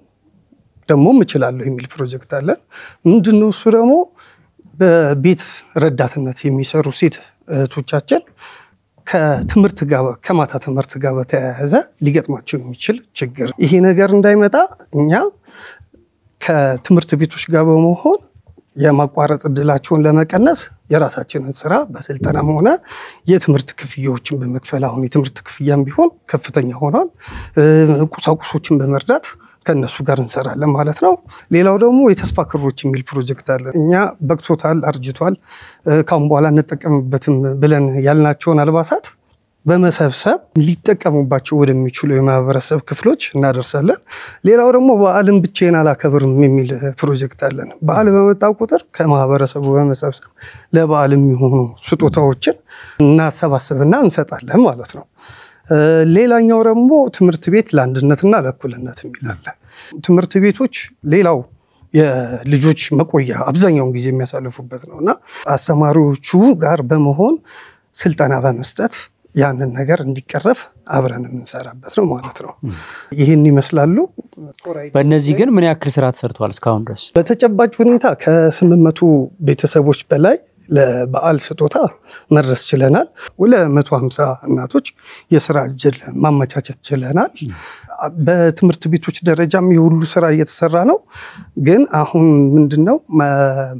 ደግሞ እችላለሁ የሚል ፕሮጀክት አለ ምንድነው እሱ ደግሞ በቤት ረዳትነት የሚሰሩ ሴት እህቶቻችን ከትምህርት ጋር ከማታ ትምህርት ጋር በተያያዘ ሊገጥማቸው የሚችል ችግር ይሄ ነገር እንዳይመጣ እኛ ከትምህርት ቤቶች ጋር በመሆን የማቋረጥ እድላቸውን ለመቀነስ የራሳችንን ስራ በስልጠናም ሆነ የትምህርት ክፍያዎችን በመክፈል አሁን የትምህርት ክፍያም ቢሆን ከፍተኛ ሆኗል ቁሳቁሶችን በመርዳት ከነሱ ጋር እንሰራለን ማለት ነው ሌላው ደግሞ የተስፋ ክሮች የሚል ፕሮጀክት አለ እኛ በቅቶታል አርጅቷል ካሁን በኋላ እንጠቀምበትም ብለን ያልናቸውን አልባሳት በመሰብሰብ ሊጠቀሙባቸው ወደሚችሉ የማህበረሰብ ክፍሎች እናደርሳለን ሌላው ደግሞ በዓልን ብቻዬን አላከብርም የሚል ፕሮጀክት አለን በዓል በመጣው ቁጥር ከማህበረሰቡ በመሰብሰብ ለበዓል የሚሆኑ ስጦታዎችን እናሰባስብና እንሰጣለን ማለት ነው ሌላኛው ደግሞ ትምህርት ቤት ለአንድነትና ለእኩልነት የሚላል ትምህርት ቤቶች ሌላው የልጆች መቆያ አብዛኛውን ጊዜ የሚያሳልፉበት ነውና አስተማሪዎቹ ጋር በመሆን ስልጠና በመስጠት ያንን ነገር እንዲቀረፍ አብረን እንሰራበት ነው ማለት ነው ይሄን ይመስላሉ በእነዚህ ግን ምን ያክል ስራ ተሰርቷል እስካሁን ድረስ በተጨባጭ ሁኔታ ከ800 ቤተሰቦች በላይ ለበዓል ስጦታ መድረስ ችለናል 250 እናቶች የስራ እድል ማመቻቸት ችለናል በትምህርት ቤቶች ደረጃም የሁሉ ስራ እየተሰራ ነው ግን አሁን ምንድነው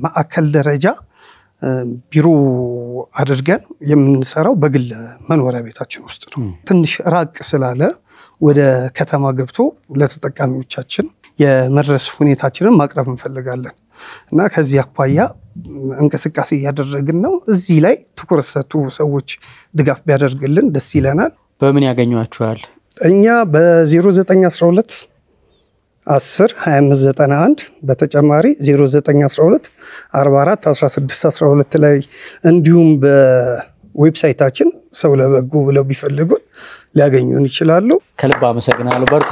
ማዕከል ደረጃ ቢሮ አድርገን የምንሰራው በግል መኖሪያ ቤታችን ውስጥ ነው ትንሽ ራቅ ስላለ ወደ ከተማ ገብቶ ለተጠቃሚዎቻችን የመድረስ ሁኔታችንን ማቅረብ እንፈልጋለን እና ከዚህ አኳያ እንቅስቃሴ ያደረግን ነው እዚህ ላይ ትኩረት ሰጥቶ ሰዎች ድጋፍ ቢያደርግልን ደስ ይለናል በምን ያገኙአችኋል እኛ በ0912 10 2591 በተጨማሪ 0912 44 16 12 ላይ እንዲሁም በዌብሳይታችን ሰው ለበጎ ብለው ቢፈልጉ ሊያገኙን ይችላሉ ከልብ አመሰግናለሁ በርቱ